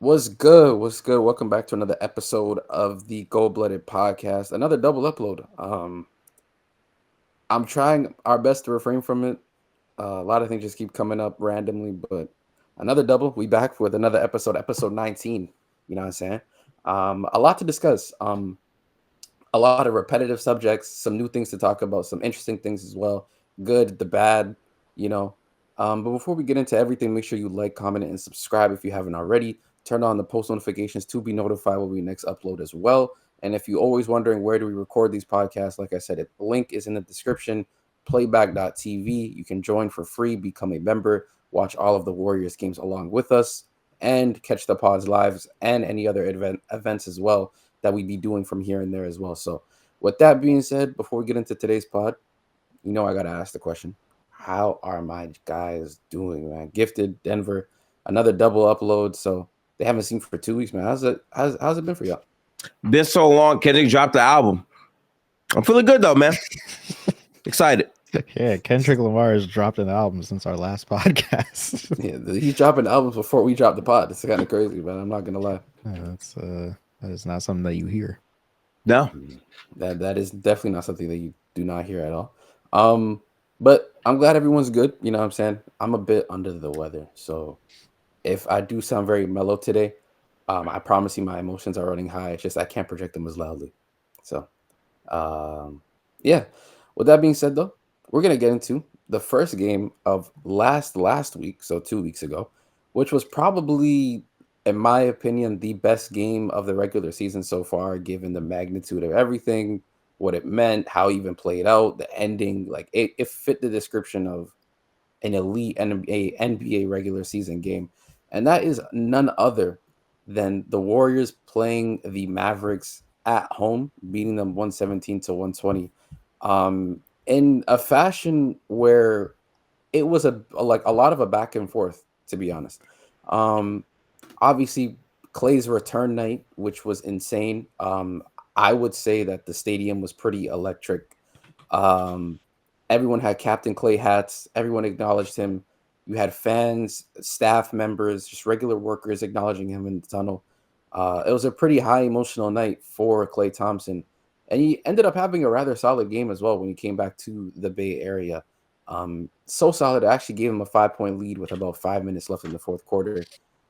What's good? What's good? Welcome back to another episode of the Goldblooded podcast. Another double upload. I'm trying our best to refrain from it. A lot of things just keep coming up randomly, but another double. We back with another episode 19. You know what I'm saying? A lot to discuss. A lot of repetitive subjects, some new things to talk about, some interesting things as well. Good, the bad, you know. But before we get into everything, make sure you like, comment, and subscribe if you haven't already. Turn on the post notifications to be notified when we next upload as well. And if you're always wondering where do we record these podcasts, like I said, the link is in the description. Playback.tv. You can join for free, become a member, watch all of the Warriors games along with us, and catch the pods lives and any other events as well that we be doing from here and there as well. So, with that being said, before we get into today's pod, I gotta ask the question: how are my guys doing, man? Gifted, Denver, another double upload. So they haven't seen for 2 weeks, man. How's it been for y'all? Been so long. Kendrick dropped the album. I'm feeling good though, man. Excited. Yeah, Kendrick Lamar has dropped an album since our last podcast. Yeah, he's dropping albums before we drop the pod. It's kind of crazy, man. I'm not gonna lie. That is not something that you hear. No, that is definitely not something that you do not hear at all. But I'm glad everyone's good. You know what I'm saying? I'm a bit under the weather, so if I do sound very mellow today, I promise you my emotions are running high. It's just I can't project them as loudly. So, yeah. With that being said, though, we're gonna get into the first game of last week, so 2 weeks ago, which was probably, in my opinion, the best game of the regular season so far, given the magnitude of everything, what it meant, how it even played out, the ending. Like it fit the description of an elite NBA regular season game. And that is none other than the Warriors playing the Mavericks at home, beating them 117 to 120. In a fashion where it was like a lot of a back and forth, to be honest. Obviously Clay's return night, which was insane. I would say that the stadium was pretty electric. Everyone had Captain Clay hats. Everyone acknowledged him. You had fans, staff members, just regular workers acknowledging him in the tunnel. It was a pretty high emotional night for Klay Thompson. And he ended up having a rather solid game as well when he came back to the Bay Area. So solid, I actually gave him a 5-point lead with about 5 minutes left in the fourth quarter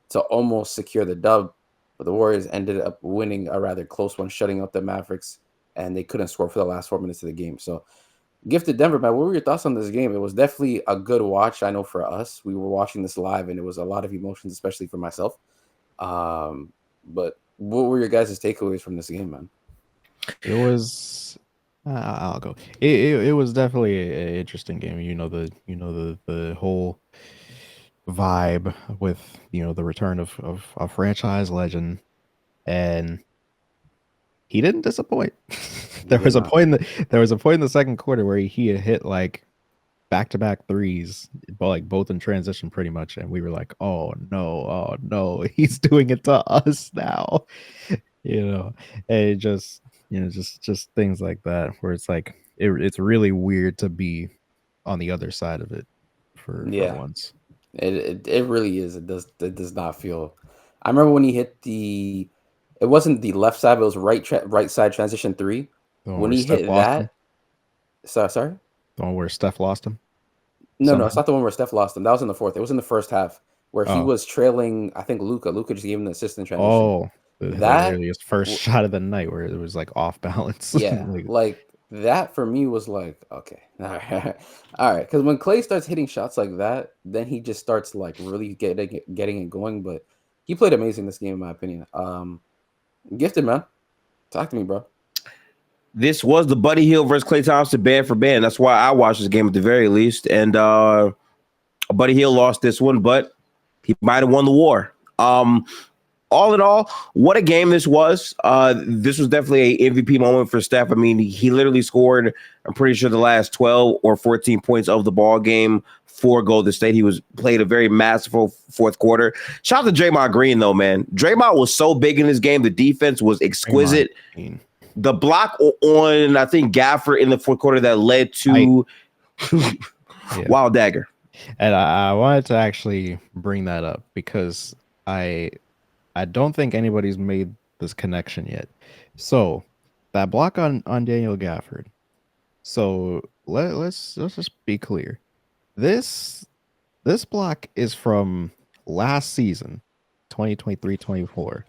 to almost secure the dub. But the Warriors ended up winning a rather close one, shutting out the Mavericks, and they couldn't score for the last 4 minutes of the game. So, Gifted Denver, man, what were your thoughts on this game? It was definitely a good watch. I know for us, we were watching this live, and it was a lot of emotions, especially for myself. But what were your guys' takeaways from this game, man? It was. I'll go. It was definitely an interesting game. The whole vibe with the return of a franchise legend, and he didn't disappoint. There was a point in the second quarter where he had hit like back-to-back threes, like both in transition pretty much, and we were like, oh no, he's doing it to us now. And it just just things like that where it's like it's really weird to be on the other side of it for once. It really is. It does not feel. I remember when he hit it wasn't the left side, but it was right side transition three. When he hit that, sorry, the one where Steph lost him. No, it's not the one where Steph lost him. That was in the fourth. It was in the first half where he was trailing. I think Luka just gave him the assist in transition. Oh, that really his first shot of the night where it was like off balance. Yeah, like that for me was like, okay, all right. Because when Klay starts hitting shots like that, then he just starts like really getting it going. But he played amazing this game, in my opinion. Gifted, man, talk to me, bro. This was the Buddy Hield versus Klay Thompson band for band. That's why I watched this game at the very least. And Buddy Hield lost this one, but he might have won the war. All in all, what a game this was. This was definitely an MVP moment for Steph. I mean, he literally scored, I'm pretty sure, the last 12 or 14 points of the ball game for Golden State. He played a very masterful fourth quarter. Shout out to Draymond Green, though, man. Draymond was so big in this game. The defense was exquisite. The block on, I think, Gafford in the fourth quarter that led to Wild Dagger. And I wanted to actually bring that up because I I don't think anybody's made this connection yet. So that block on Daniel Gafford. So let's just be clear. This this block is from last season, 2023-24.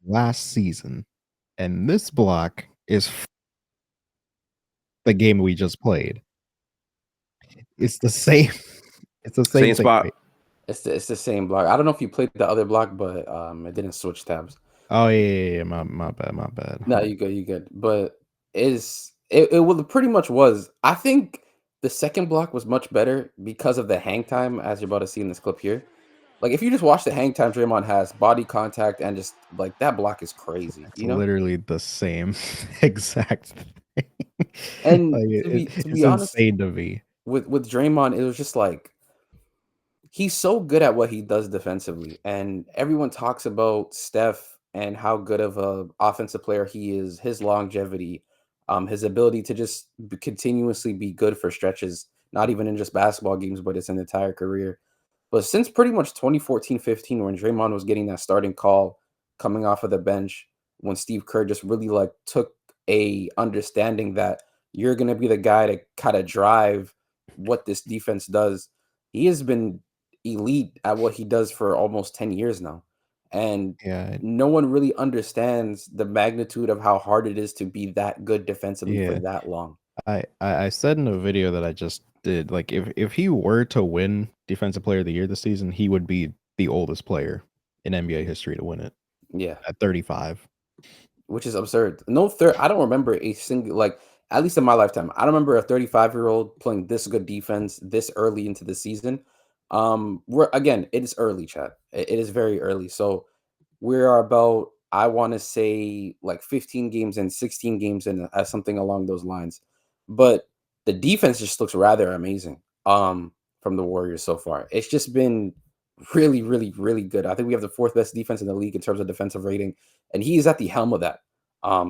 Last season. And this block is the game we just played. It's the same. It's the same Same thing. spot. Right? It's the same block. I don't know if you played the other block, but it didn't switch tabs. Oh yeah. My bad. No, you good, you good. But it was pretty much was. I think the second block was much better because of the hang time, as you're about to see in this clip here. Like if you just watch the hang time Draymond has, body contact, and just like that block is crazy, It's literally the same exact thing. And Like, to it's be honest, insane to me. with Draymond, it was just like he's so good at what he does defensively, and everyone talks about Steph and how good of a offensive player he is, his longevity, his ability to just continuously be good for stretches, not even in just basketball games, but it's an entire career. But since pretty much 2014-15, when Draymond was getting that starting call coming off of the bench, when Steve Kerr just really like took a understanding that you're gonna be the guy to kind of drive what this defense does, he has been elite at what he does for almost 10 years now. And Yeah, no one really understands the magnitude of how hard it is to be that good defensively for yeah. that long. I said in a video that I just did, like if he were to win Defensive Player of the Year this season, he would be the oldest player in NBA history to win it Yeah. at 35. Which is absurd. No third. I don't remember a single like at least in my lifetime. I don't remember a 35-year-old playing this good defense this early into the season. We're again, it is early, Chad. It is very early. So we are about I want to say like 15 games and 16 games in something along those lines. But the defense just looks rather amazing. From the Warriors so far. It's just been really, really, really good. I think we have the fourth best defense in the league in terms of defensive rating, and he is at the helm of that.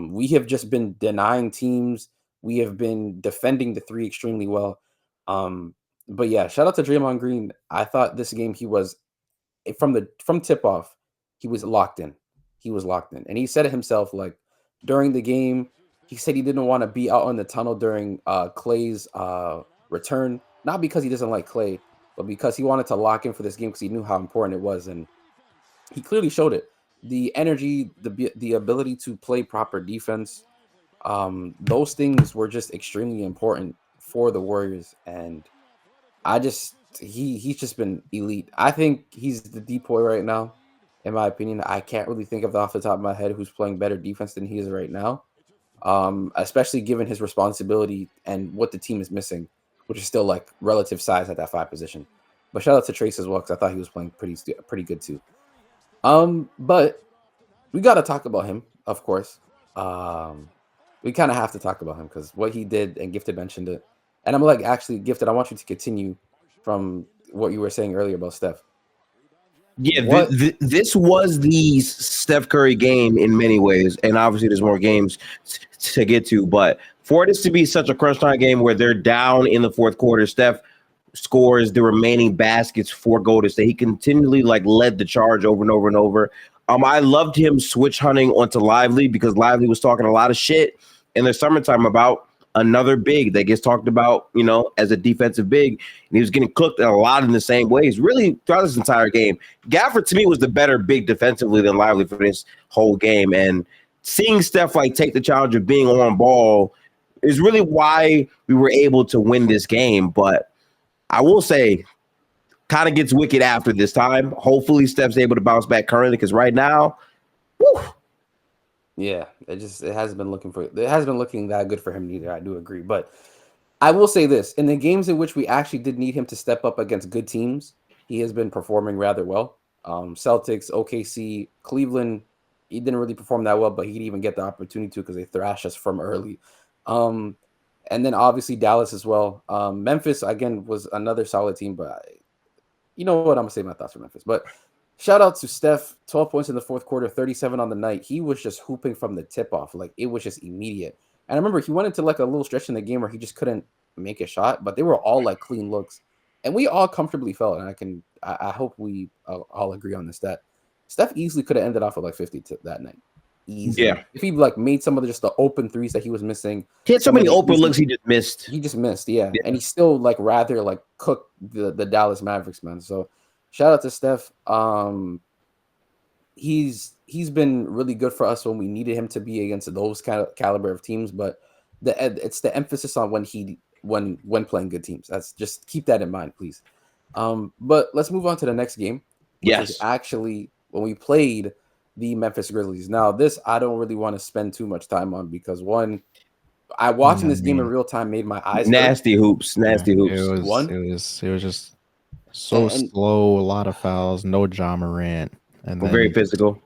We have just been denying teams. We have been defending the three extremely well. But yeah, shout out to Draymond Green. I thought this game he was from tip off, he was locked in. He was locked in, and he said it himself. Like during the game, he said he didn't want to be out in the tunnel during Clay's return, not because he doesn't like Clay, but because he wanted to lock in for this game because he knew how important it was, and he clearly showed it. The energy, the ability to play proper defense, those things were just extremely important for the Warriors, and I just he's just been elite. I think he's the depoy right now, in my opinion. I can't really think of off the top of my head who's playing better defense than he is right now. Especially given his responsibility and what the team is missing, which is still like relative size at that five position. But shout out to Trace as well because I thought he was playing pretty good too. But we got to talk about him, of course. We kind of have to talk about him because what he did, and Gifted mentioned it. And I'm like, actually, Gifted, I want you to continue from what you were saying earlier about Steph. Yeah, What? this was the Steph Curry game in many ways, and obviously there's more games to get to. But for this to be such a crunch time game where they're down in the fourth quarter, Steph scores the remaining baskets for Golden State. He continually like led the charge over and over and over. I loved him switch hunting onto Lively because Lively was talking a lot of shit in the summertime about another big that gets talked about, as a defensive big, and he was getting cooked a lot in the same ways, really throughout this entire game. Gafford to me was the better big defensively than Lively for this whole game, and seeing Steph like take the challenge of being on ball is really why we were able to win this game. But I will say, kind of gets wicked after this time. Hopefully, Steph's able to bounce back currently because right now, whew. Yeah, it hasn't been looking that good for him either. I do agree, but I will say this: in the games in which we actually did need him to step up against good teams, he has been performing rather well. Celtics, OKC, Cleveland, he didn't really perform that well, but he didn't even get the opportunity to because they thrashed us from early. And then obviously Dallas as well. Memphis again was another solid team, but you know what? I'm gonna say my thoughts for Memphis, but. Shout out to Steph, 12 points in the fourth quarter, 37 on the night. He was just hooping from the tip off. Like, it was just immediate. And I remember he went into like a little stretch in the game where he just couldn't make a shot, but they were all like clean looks. and we all comfortably felt, and I hope we all agree on this, that Steph easily could have ended off with like 50 that night. Easily. Yeah. If he like made some of just the open threes that he was missing. He had so Some of many the open easy, looks he just missed. he just missed, yeah. And he still like rather like cook the Dallas Mavericks, man. So shout out to Steph. He's been really good for us when we needed him to be against those kind of caliber of teams, but it's the emphasis on when playing good teams. That's just keep that in mind, please. But let's move on to the next game, which was actually when we played the Memphis Grizzlies. Now, this I don't really want to spend too much time on because one, watching this game in real time made my eyes nasty hurt. hoops. It was just so slow, a lot of fouls, no Ja Morant, and then very physical.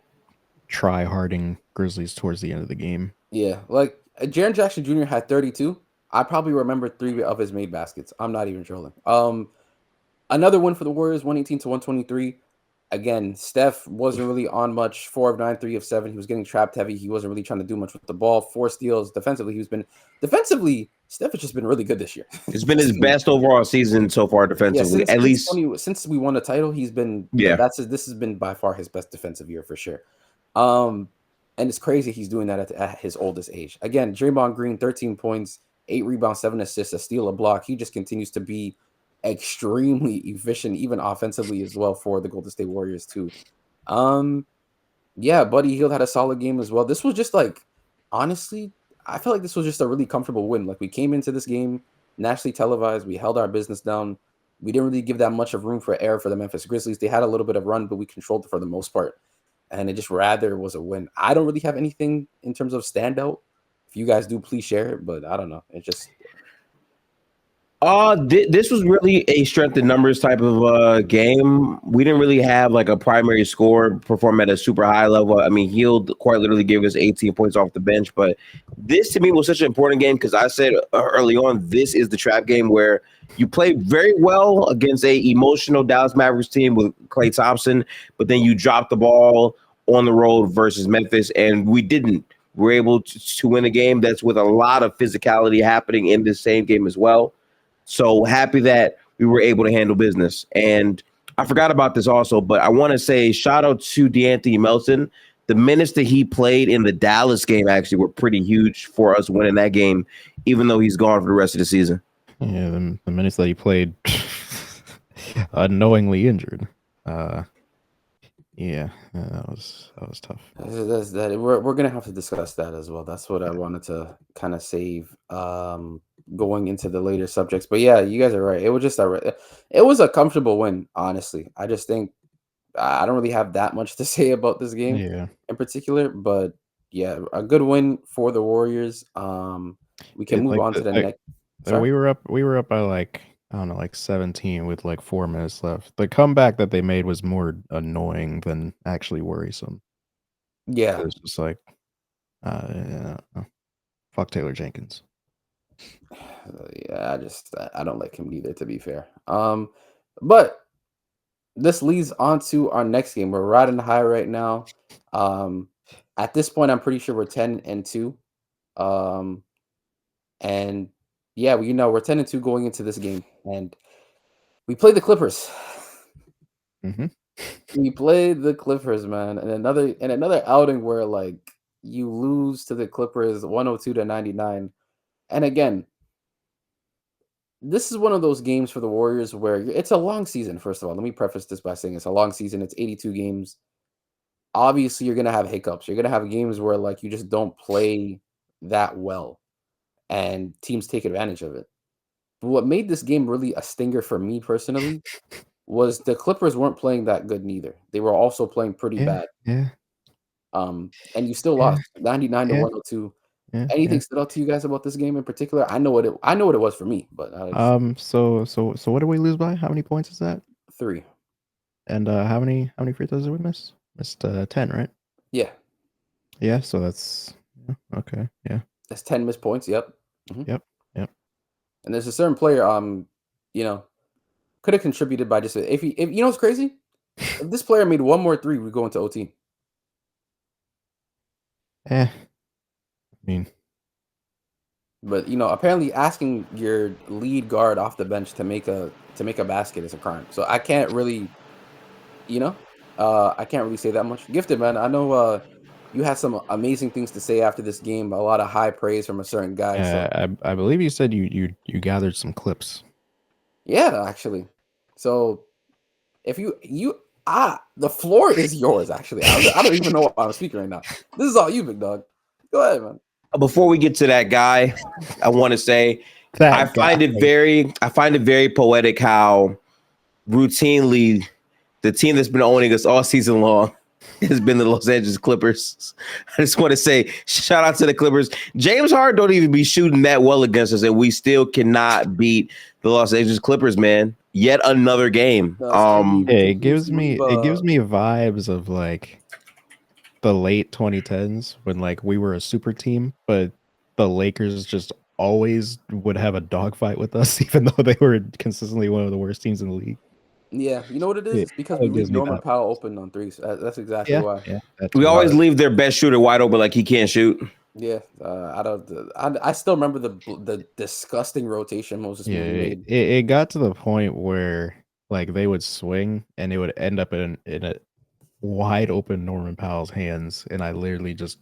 Try harding Grizzlies towards the end of the game. Yeah, like Jaren Jackson Jr. had 32. I probably remember 3 of his made baskets. I'm not even trolling. Another win for the Warriors, 118 to 123. Again, Steph wasn't really on much. 4 of 9, 3 of 7. He was getting trapped heavy. He wasn't really trying to do much with the ball. 4 steals. Defensively, Steph has just been really good this year. It's been his best overall season so far defensively. Since we won the title, he's been this has been by far his best defensive year for sure. And it's crazy he's doing that at his oldest age. Again, Draymond Green, 13 points, 8 rebounds, 7 assists, a steal, a block. He just continues to be extremely efficient, even offensively as well for the Golden State Warriors too. Yeah, Buddy Hield had a solid game as well. This was just like, honestly, I felt like this was just a really comfortable win. Like we came into this game nationally televised, we held our business down. We didn't really give that much of room for error for the Memphis Grizzlies. They had a little bit of run, but we controlled it for the most part. And it just rather was a win. I don't really have anything in terms of standout. If you guys do, please share it. But I don't know. It just this was really a strength in numbers type of game. We didn't really have like a primary scorer perform at a super high level. I mean, Hield quite literally gave us 18 points off the bench, but this to me was such an important game because I said early on, this is the trap game where you play very well against a emotional Dallas Mavericks team with Klay Thompson, but then you drop the ball on the road versus Memphis, and we didn't. We're able to win a game that's with a lot of physicality happening in this same game as well. So happy that we were able to handle business. And I forgot about this also, but I want to say shout out to DeAnthony Melton. The minutes that he played in the Dallas game actually were pretty huge for us winning that game, even though he's gone for the rest of the season. Yeah, the minutes that he played unknowingly injured. Yeah, that was tough. We're gonna have to discuss that as well. That's what I wanted to kind of save going into the later subjects. But yeah, you guys are right. It was a comfortable win, honestly. I just think I don't really have that much to say about this game in particular, but yeah, a good win for the Warriors. We can move on to the next. We were up by like, I don't know, like 17 with like 4 minutes left. The comeback that they made was more annoying than actually worrisome. Yeah. It was just like, fuck Taylor Jenkins. Yeah, I don't like him either, to be fair. But this leads on to our next game. We're riding high right now. At this point, I'm pretty sure we're 10-2. And yeah, we're 10-2 going into this game, and we played the Clippers. Mm-hmm. We played the Clippers, man, and another outing where like you lose to the Clippers 102-99. And again, this is one of those games for the Warriors where it's a long season. First of all, let me preface this by saying it's a long season. It's 82 games. Obviously, you're gonna have hiccups. You're gonna have games where like you just don't play that well, and teams take advantage of it. But what made this game really a stinger for me personally was the Clippers weren't playing that good neither. They were also playing pretty bad. Yeah. And you still lost 99 to 102. Anything stood out to you guys about this game in particular? I know what it was for me, but so what did we lose by? How many points is that? 3. And how many free throws did we miss? Missed 10, right? Yeah. Yeah, so that's okay. Yeah. That's 10 missed points. Yep. Mm-hmm. Yep. And there's a certain player could have contributed by just if you know what's crazy? If this player made one more 3, we go into OT. I mean, But apparently asking your lead guard off the bench to make a basket is a crime. So I can't really, you know, I can't really say that much. Gifted man, I know you had some amazing things to say after this game. A lot of high praise from a certain guy. So I believe you said you gathered some clips. yeah, actually. So if the floor is yours. Actually, I don't even know why I'm speaking right now. This is all you, big dog. Go ahead, man. Before we get to that guy, I want to say I That find guy. it very poetic how routinely the team that's been owning us all season long has been the Los Angeles Clippers. I just want to say shout out to the Clippers. James Harden don't even be shooting that well against us, and we still cannot beat the Los Angeles Clippers, man. Yet another game. It gives me vibes of like the late 2010s when like we were a super team, but the Lakers just always would have a dogfight with us, even though they were consistently one of the worst teams in the league. Yeah, you know what it is? It It's because we kinda leave gives me Norman that. Powell open on threes. That's exactly Yeah, why. yeah, that We too. always leave their best shooter wide open like he can't shoot. Yeah, I don't. I still remember the disgusting rotation Moses Yeah, Moody made. it got to the point where like they would swing and it would end up in a wide open Norman Powell's hands, and I literally just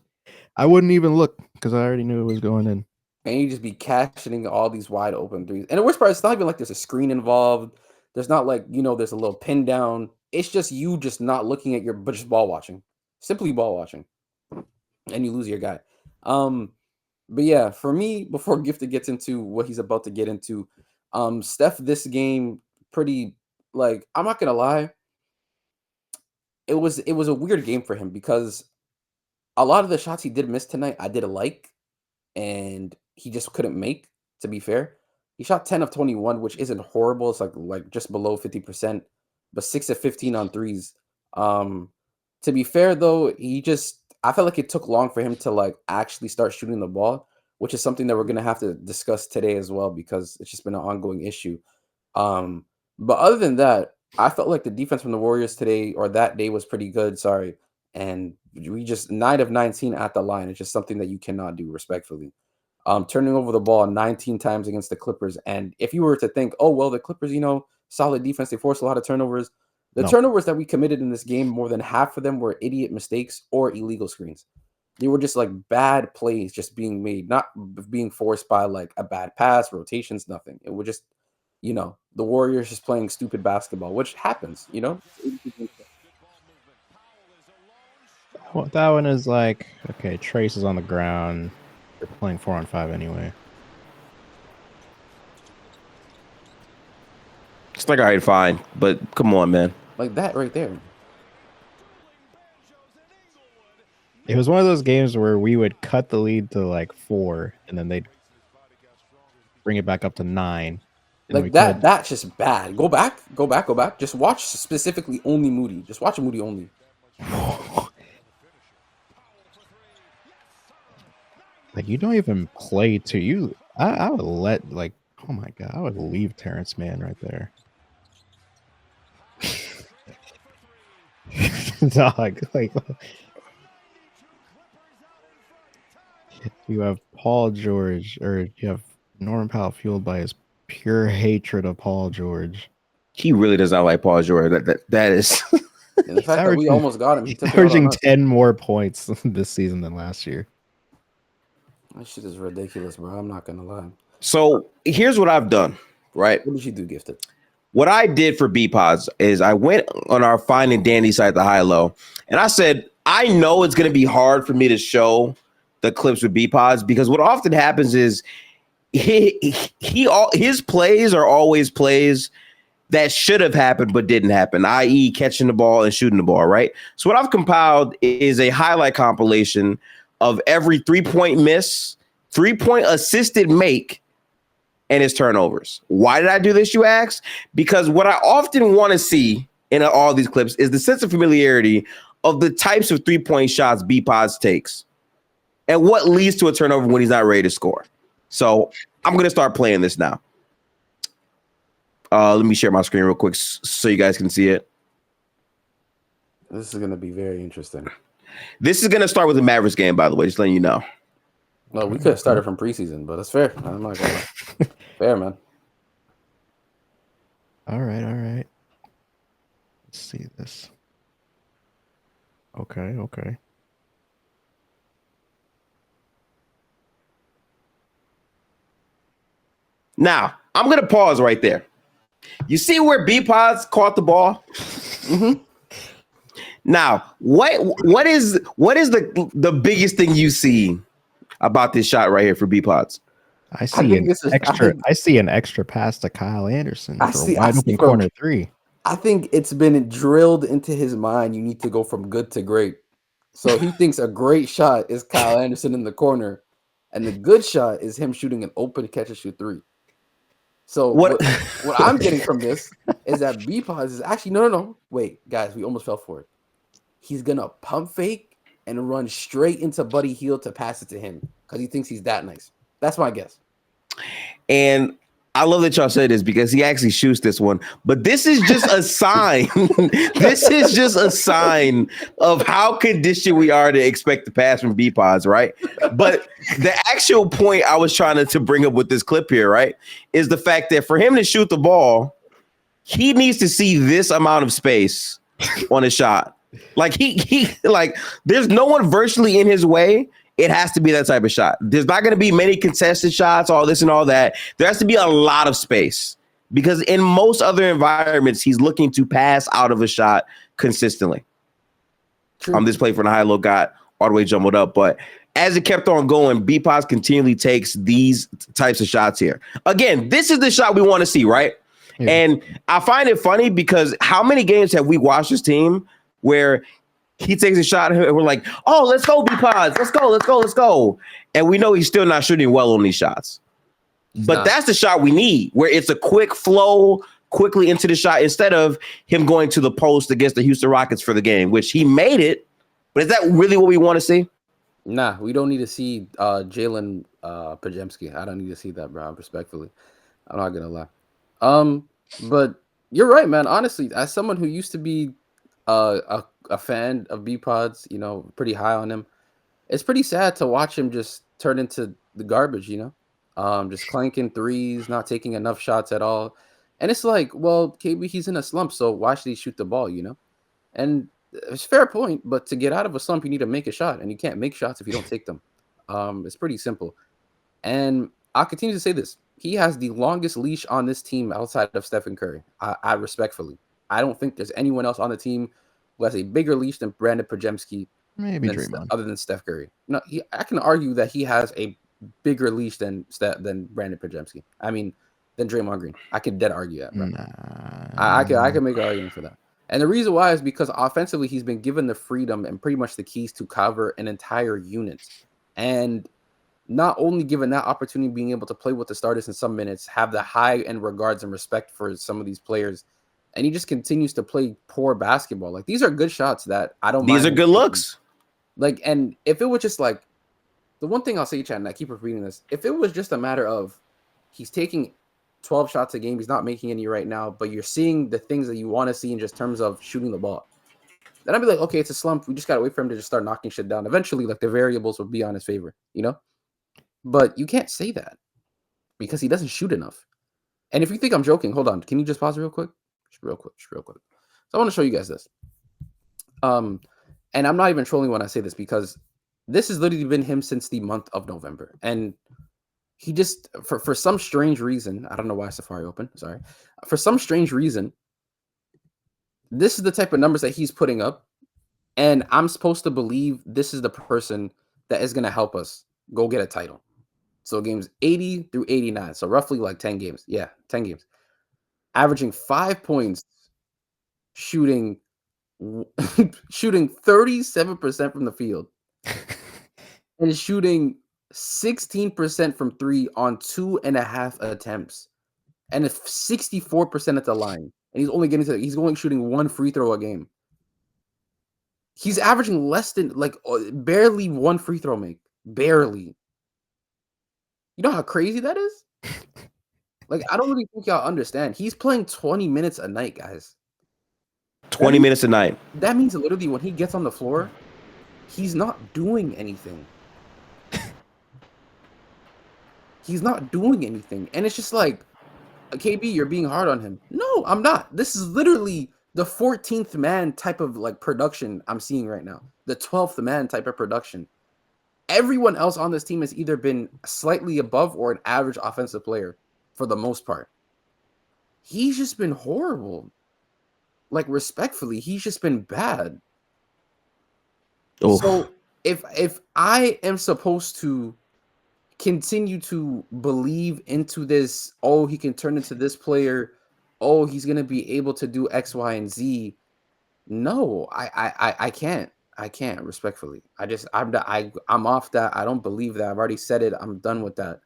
I wouldn't even look because I already knew it was going in. And you just be cashing all these wide open threes. And the worst part, it's not even like there's a screen involved. There's not like, there's a little pin down. It's just you just not looking at but just ball watching. Simply ball watching. And you lose your guy. But yeah, for me, before Gifted gets into what he's about to get into, Steph this game pretty like I'm not gonna lie, it was a weird game for him because a lot of the shots he did miss tonight, I did like, and he just couldn't make, to be fair. He shot 10 of 21, which isn't horrible. It's like just below 50%, but 6 of 15 on threes. Um, to be fair though, I felt like it took long for him to like actually start shooting the ball, which is something that we're gonna have to discuss today as well because it's just been an ongoing issue. But other than that, I felt like the defense from the Warriors today or that day was pretty good. Sorry. And we just 9 of 19 at the line. It's just something that you cannot do respectfully. Turning over the ball 19 times against the Clippers. And if you were to think, oh, well, the Clippers, solid defense, they forced a lot of turnovers. The No. turnovers that we committed in this game, more than half of them were idiot mistakes or illegal screens. They were just like bad plays just being made, not being forced by like a bad pass, rotations, nothing. It was just, the Warriors just playing stupid basketball, which happens. Well, that one is like, okay, Trace is on the ground. They're playing 4-on-5 anyway. It's like, all right, fine, but come on, man. Like that right there. It was one of those games where we would cut the lead to like 4, and then they'd bring it back up to 9. Like that's just bad. Go back. Just watch specifically only Moody. Just watch Moody only. Like you don't even play to you. I would let like, oh my god, I would leave Terrence Mann right there. Dog, like you have Paul George, or you have Norman Powell fueled by his pure hatred of Paul George. He really does not like Paul George. That is. And the fact that we almost got him, he took averaging 10 more points this season than last year. That shit is ridiculous, bro. I'm not gonna lie. So here's what I've done, right? What did you do, Gifted? What I did for B-Pods is I went on our Finding Dandy site, the high-low, and I said, I know it's going to be hard for me to show the clips with B-Pods because what often happens is his plays are always plays that should have happened but didn't happen, i.e. catching the ball and shooting the ball, right? So what I've compiled is a highlight compilation of every 3-point miss, 3-point assisted make, and his turnovers. Why did I do this, you ask? Because what I often want to see in all these clips is the sense of familiarity of the types of 3-point shots B-Pods takes and what leads to a turnover when he's not ready to score. So I'm going to start playing this now. Let me share my screen real quick so you guys can see it. This is going to be very interesting. This is going to start with the Mavericks game, by the way, just letting you know. Well, we could have started from preseason, but that's fair. I'm not gonna lie. Fair, man. All right. Let's see this. Okay. Now, I'm going to pause right there. You see where B-Pods caught the ball? Mm-hmm. Now, what is the biggest thing you see about this shot right here for B-Pods? I see an extra pass to Kyle Anderson for a wide open corner three. I think it's been drilled into his mind. You need to go from good to great. So he thinks a great shot is Kyle Anderson in the corner, and the good shot is him shooting an open catch and shoot three. So what I'm getting from this is that B-Pods is actually no. Wait, guys, we almost fell for it. He's gonna pump fake and run straight into Buddy Hield to pass it to him because he thinks he's that nice. That's my guess. And I love that y'all said this because he actually shoots this one. But this is just a sign. This is just a sign of how conditioned we are to expect the pass from B-Pods, right? But the actual point I was trying to bring up with this clip here, right, is the fact that for him to shoot the ball, he needs to see this amount of space on a shot. Like he there's no one virtually in his way. It has to be that type of shot. There's not going to be many contested shots, all this and all that. There has to be a lot of space because in most other environments, he's looking to pass out of a shot consistently. This play from the high low got all the way jumbled up, but as it kept on going, B-Pods continually takes these types of shots here. Again, this is the shot we want to see, right? Yeah. And I find it funny because how many games have we watched this team where he takes a shot and we're like, oh, let's go, B-Pods. Let's go. And we know he's still not shooting well on these shots. But that's the shot we need, where it's a quick flow, quickly into the shot, instead of him going to the post against the Houston Rockets for the game, which he made it. But is that really what we want to see? Nah, we don't need to see Jalen Pajemski. I don't need to see that, bro, respectfully. I'm not going to lie. But you're right, man. Honestly, as someone who used to be a fan of B-Pods, pretty high on him. It's pretty sad to watch him just turn into the garbage, just clanking threes, not taking enough shots at all. And it's like, well, KB, he's in a slump, so why should he shoot the ball, And it's a fair point, but to get out of a slump, you need to make a shot, and you can't make shots if you don't take them. It's pretty simple. And I'll continue to say this. He has the longest leash on this team outside of Stephen Curry. I respectfully. I don't think there's anyone else on the team who has a bigger leash than Brandon Pajemski, other than Steph Curry. No, I can argue that he has a bigger leash than Brandon Pajemski. I mean, than Draymond Green. I can dead argue that. Bro. I can make an argument for that. And the reason why is because offensively, he's been given the freedom and pretty much the keys to cover an entire unit. And not only given that opportunity, being able to play with the starters in some minutes, have the high end regards and respect for some of these players, and he just continues to play poor basketball. Like, these are good shots that I don't mind. These are good looks. Like, and if it was just like, the one thing I'll say, Chad, and I keep repeating this, if it was just a matter of he's taking 12 shots a game, he's not making any right now, but you're seeing the things that you want to see in just terms of shooting the ball, then I'd be like, okay, it's a slump. We just got to wait for him to just start knocking shit down. Eventually, like, the variables will be on his favor, But you can't say that because he doesn't shoot enough. And if you think I'm joking, hold on. Can you just pause real quick? Just real quick. So I want to show you guys this. And I'm not even trolling when I say this because this has literally been him since the month of November. And he just, for some strange reason, I don't know why Safari open, sorry. For some strange reason, this is the type of numbers that he's putting up. And I'm supposed to believe this is the person that is going to help us go get a title. So games 80 through 89. So roughly like 10 games. Yeah, 10 games. Averaging 5 points, shooting 37% from the field, and shooting 16% from three on 2.5 attempts, and 64% at the line. And he's only shooting one free throw a game. He's averaging less than barely one free throw make. Barely. You know how crazy that is? Like, I don't really think y'all understand. He's playing 20 minutes a night, guys. 20 minutes a night. That means literally when he gets on the floor, he's not doing anything. He's not doing anything. And it's just like, KB, you're being hard on him. No, I'm not. This is literally the 14th man type of like production I'm seeing right now. The 12th man type of production. Everyone else on this team has either been slightly above or an average offensive player for the most part. He's just been horrible. Like, respectfully, he's just been bad. Oof. So if I am supposed to continue to believe into this, oh, he can turn into this player, oh, he's gonna be able to do X, Y, and Z. No, I can't. I can't, respectfully. I'm off that. I don't believe that. I've already said it. I'm done with that.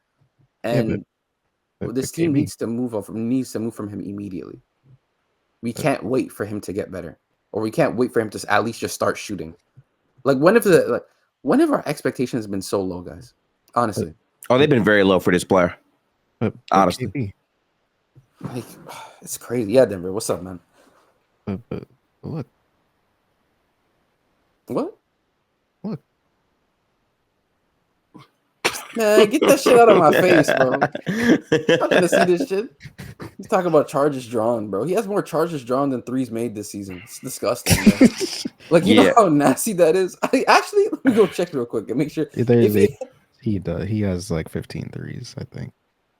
And this team KB, needs to move from him immediately. We can't wait for him to get better, or we can't wait for him to at least just start shooting. Like, when have our expectations have been so low, guys? Honestly, Oh, they've been very low for this player. but Honestly. KB, like, it's crazy. Yeah, Denver, what's up, man? but look, What? look. Man, get that shit out of my face, bro. I'm not gonna see this shit. He's talking about charges drawn, bro. He has more charges drawn than threes made this season. It's disgusting, bro. Like, you know how nasty that is? Actually, let me go check real quick and make sure. He does. He has like 15 threes, I think.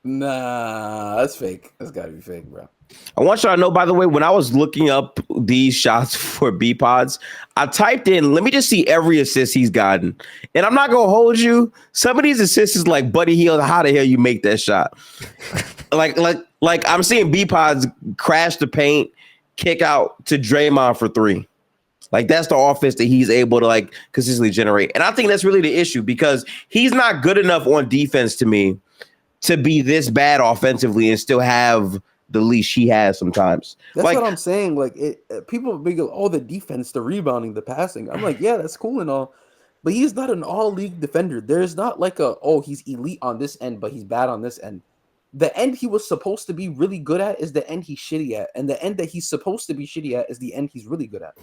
Nah, that's fake. That's gotta be fake, bro. I want y'all to know, by the way, when I was looking up these shots for B pods, I typed in, let me just see every assist he's gotten. And I'm not going to hold you. Some of these assists is like, Buddy Hield, how the hell you make that shot? like I'm seeing B pods crash the paint, kick out to Draymond for 3. Like, that's the offense that he's able to like consistently generate. And I think that's really the issue, because he's not good enough on defense to me to be this bad offensively and still have the leash he has sometimes. That's like, what I'm saying. Like, people big, oh, the defense, the rebounding, the passing. I'm like, yeah, that's cool and all, but he's not an all-league defender. There's not like he's elite on this end, but he's bad on this end. The end he was supposed to be really good at is the end he's shitty at, and the end that he's supposed to be shitty at is the end he's really good at.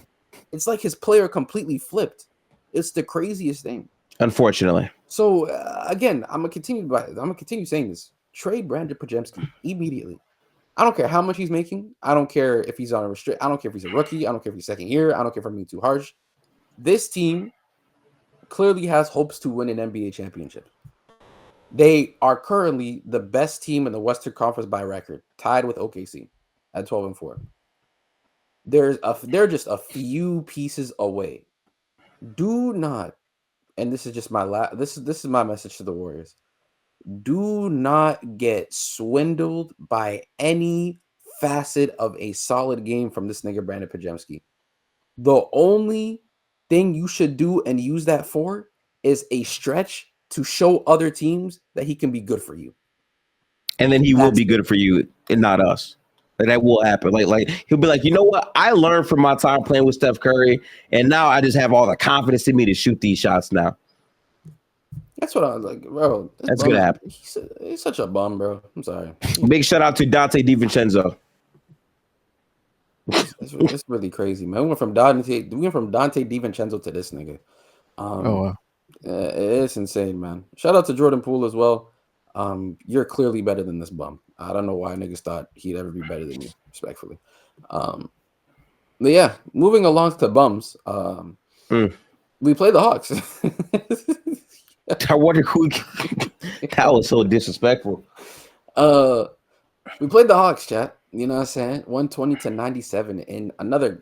It's like his player completely flipped. It's the craziest thing. Unfortunately. So again, I'm gonna continue saying this. Trade Brandon Pajemski immediately. I don't care how much he's making. I don't care if he's on a restrict. I don't care if he's a rookie. I don't care if he's second year. I don't care if I'm being too harsh. This team clearly has hopes to win an NBA championship. They are currently the best team in the Western Conference by record, tied with OKC at 12-4. They're just a few pieces away. Do not, and this is just my this is my message to the Warriors. Do not get swindled by any facet of a solid game from this nigga Brandon Pajemski. The only thing you should do and use that for is a stretch to show other teams that he can be good for you. And then he will be good for you and not us. That will happen. Like he'll be like, you know what? I learned from my time playing with Steph Curry, and now I just have all the confidence in me to shoot these shots now. That's what I was like, bro. That's gonna happen. He's such a bum, bro. I'm sorry. Big shout out to Dante DiVincenzo. It's really crazy, man. We went from Dante DiVincenzo to this nigga. Wow. It's insane, man. Shout out to Jordan Poole as well. You're clearly better than this bum. I don't know why niggas thought he'd ever be better than you, respectfully. But yeah, moving along to bums. We play the Hawks. I wonder who that was so disrespectful. We played the Hawks, chat. You know what I'm saying? 120-97. And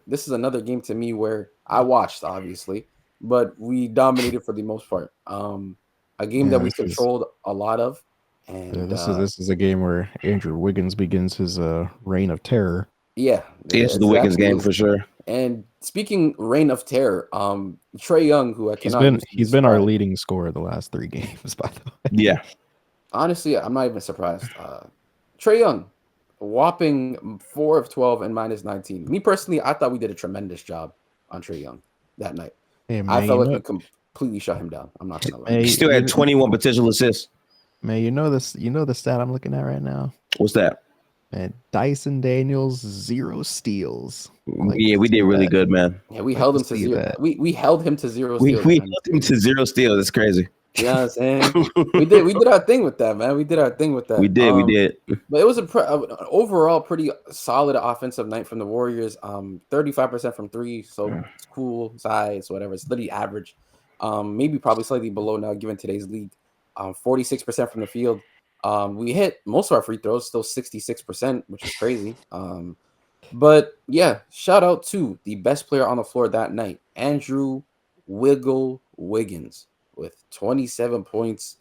this is another game to me where I watched, obviously, but we dominated for the most part. A game that we controlled a lot of. And this is a game where Andrew Wiggins begins his reign of terror. Yeah. It's the Wiggins game for sure. And speaking reign of terror, Trae Young, who he's been our leading scorer the last 3 games, by the way. Yeah. Honestly, I'm not even surprised. Trae Young, a whopping 4 of 12 and -19. Me personally, I thought we did a tremendous job on Trae Young that night. Hey, man, I felt like we completely shut him down. I'm not gonna lie. He still had 21 potential assists. Man, you know the stat I'm looking at right now? What's that? Man, Dyson Daniels 0 steals. Yeah, we did really good, man. Yeah, we held him to 0. We held him to 0 steals. We held him to 0 steals. That's crazy. You know what I'm saying? We did our thing with that, man. We did our thing with that. We did. But it was overall pretty solid offensive night from the Warriors. 35% from three, so it's cool size, whatever. It's literally average. Maybe probably slightly below now given today's league. 46% from the field. We hit most of our free throws, still 66%, which is crazy. But yeah, shout out to the best player on the floor that night, Andrew Wiggle Wiggins, with 27 points,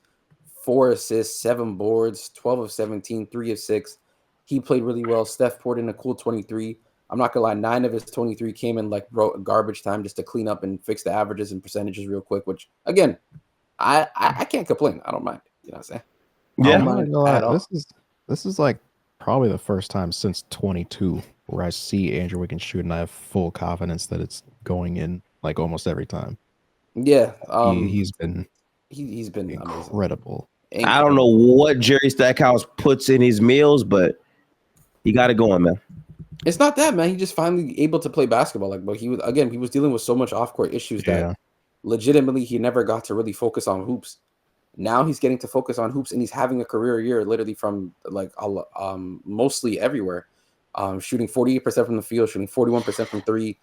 4 assists, 7 boards, 12 of 17, 3 of 6. He played really well. Steph poured in a cool 23. I'm not gonna lie, 9 of his 23 came in like garbage time just to clean up and fix the averages and percentages real quick. Which again, I can't complain. I don't mind. You know what I'm saying? I Yeah. don't mind at all. This is like probably the first time since 22 where I see Andrew Wiggins shoot and I have full confidence that it's going in like almost every time. Yeah, He's been he's been incredible. amazing. I don't know what Jerry Stackhouse puts in his meals, but he got it going, man. It's not that, man. He just finally able to play basketball. Like, but he was dealing with so much off court issues that legitimately he never got to really focus on hoops. Now he's getting to focus on hoops, and he's having a career year, literally from like mostly everywhere. Shooting 48% from the field, shooting 41% from three.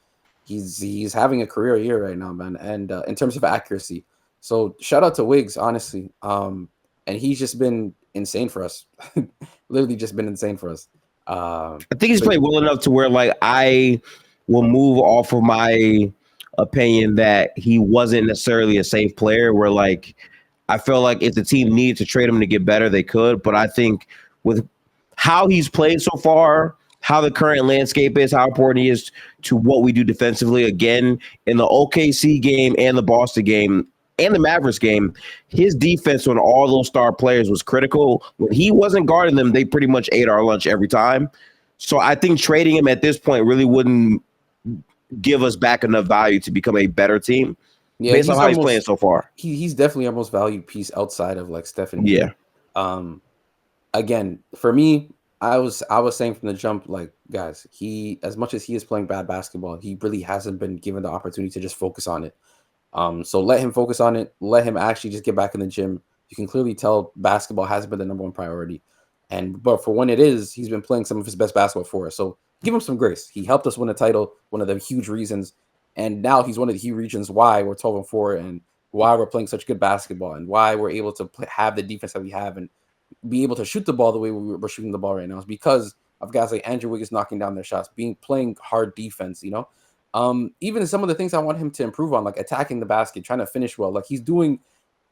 He's having a career year right now, man. And in terms of accuracy, so shout out to Wiggs, honestly. And he's just been insane for us. Literally, just been insane for us. I think he's played well enough to where like I will move off of my opinion that he wasn't necessarily a safe player. Where like I feel like if the team needed to trade him to get better, they could. But I think with how he's played so far, how the current landscape is, how important he is to what we do defensively, again, in the OKC game and the Boston game and the Mavericks game, his defense on all those star players was critical. When he wasn't guarding them, they pretty much ate our lunch every time. So I think trading him at this point really wouldn't give us back enough value to become a better team. Yeah, based on how he's playing so far. He's definitely our most valued piece outside of like Stephen. Yeah. Again, for me, I was saying from the jump, like, guys, he, as much as he is playing bad basketball, he really hasn't been given the opportunity to just focus on it. So let him focus on it. Let him actually just get back in the gym. You can clearly tell basketball hasn't been the number one priority. But for when it is, he's been playing some of his best basketball for us. So give him some grace. He helped us win a title, one of the huge reasons. And now he's one of the huge reasons why we're 12-4 and why we're playing such good basketball and why we're able to have the defense that we have and be able to shoot the ball the way we're shooting the ball right now. Is because of guys like Andrew Wiggins knocking down their shots, playing hard defense, you know? Even some of the things I want him to improve on, like attacking the basket, trying to finish well. Like he's doing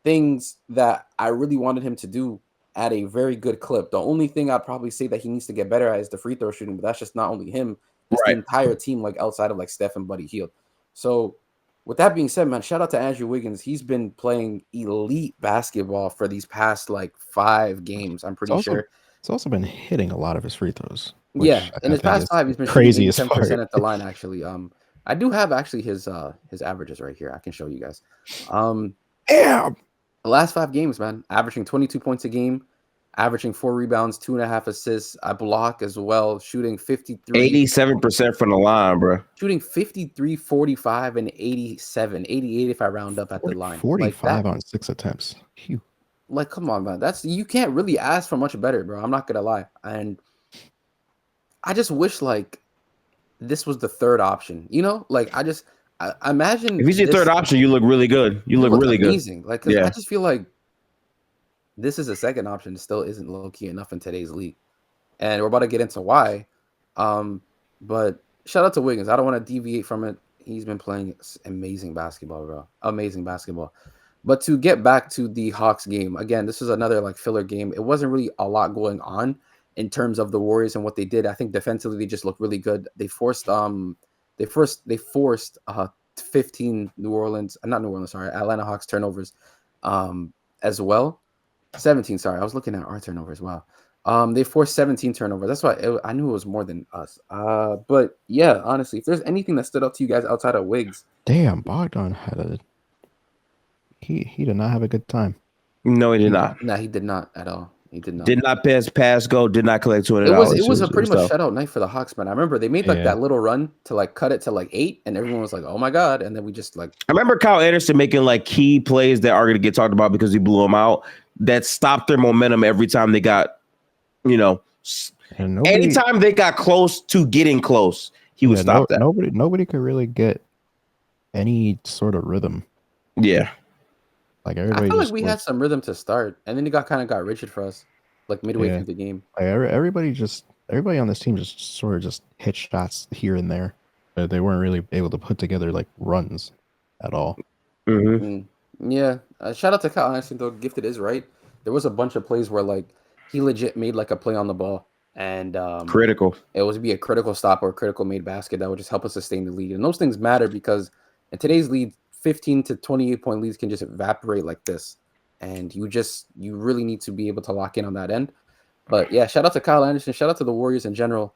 things that I really wanted him to do at a very good clip. The only thing I'd probably say that he needs to get better at is the free throw shooting, but that's just not only him, that's the entire team, like outside of like Steph and Buddy Hield. So with that being said, man, shout out to Andrew Wiggins. He's been playing elite basketball for these past like 5 games. I'm pretty sure. He's also been hitting a lot of his free throws. Yeah, in his past 5, he's been crazy shooting 10% at the line. Actually, I do have actually his averages right here. I can show you guys. The last 5 games, man, averaging 22 points a game, averaging 4 rebounds, 2.5 assists, a block as well, shooting 87% from the line, bro. Shooting 53, 45, and 87, 88 if I round up at the line. 45 on 6 attempts. Phew. Like, come on, man. You can't really ask for much better, bro. I'm not gonna lie. And I just wish like this was the third option. You know, like I imagine if he's your third option, you look really good. You look really amazing. Good. Like, I just feel like this is a second option. Still isn't low key enough in today's league, and we're about to get into why. But shout out to Wiggins. I don't want to deviate from it. He's been playing amazing basketball, bro. Amazing basketball. But to get back to the Hawks game, again, this is another like filler game. It wasn't really a lot going on in terms of the Warriors and what they did. I think defensively they just looked really good. They forced 15 Atlanta Hawks turnovers as well. 17, sorry. I was looking at our turnovers. Wow. They forced 17 turnovers. That's why I knew it was more than us. But yeah, honestly, if there's anything that stood out to you guys outside of Wiggs. Damn, Bogdan had he did not have a good time. No, he did not. No, he did not at all. He did not. Did not pass go. Did not collect $200. It was a pretty much shutout night for the Hawks, man. I remember they made like Yeah. that little run to like cut it to like 8, and everyone was like, "Oh my god!" And then we just like. I remember Kyle Anderson making like key plays that are going to get talked about because he blew them out. That stopped their momentum every time they got, And anytime they got close to getting close, he would stop that. Nobody could really get any sort of rhythm. Yeah. Like I everybody. feel like we had some rhythm to start, and then it got rigid for us, like midway Yeah. through the game. Like everybody on this team just sort of just hit shots here and there, but they weren't really able to put together like runs at all. Yeah. Shout out to Kyle Anderson though. Gifted is right. There was a bunch of plays where like he legit made like a play on the ball, and Critical. it would be a critical stop or a critical made basket that would just help us sustain the lead. And those things matter because in today's lead, 15 to 28 point leads can just evaporate like this, and you really need to be able to lock in on that end. But yeah, shout out to Kyle Anderson. Shout out to the Warriors in general,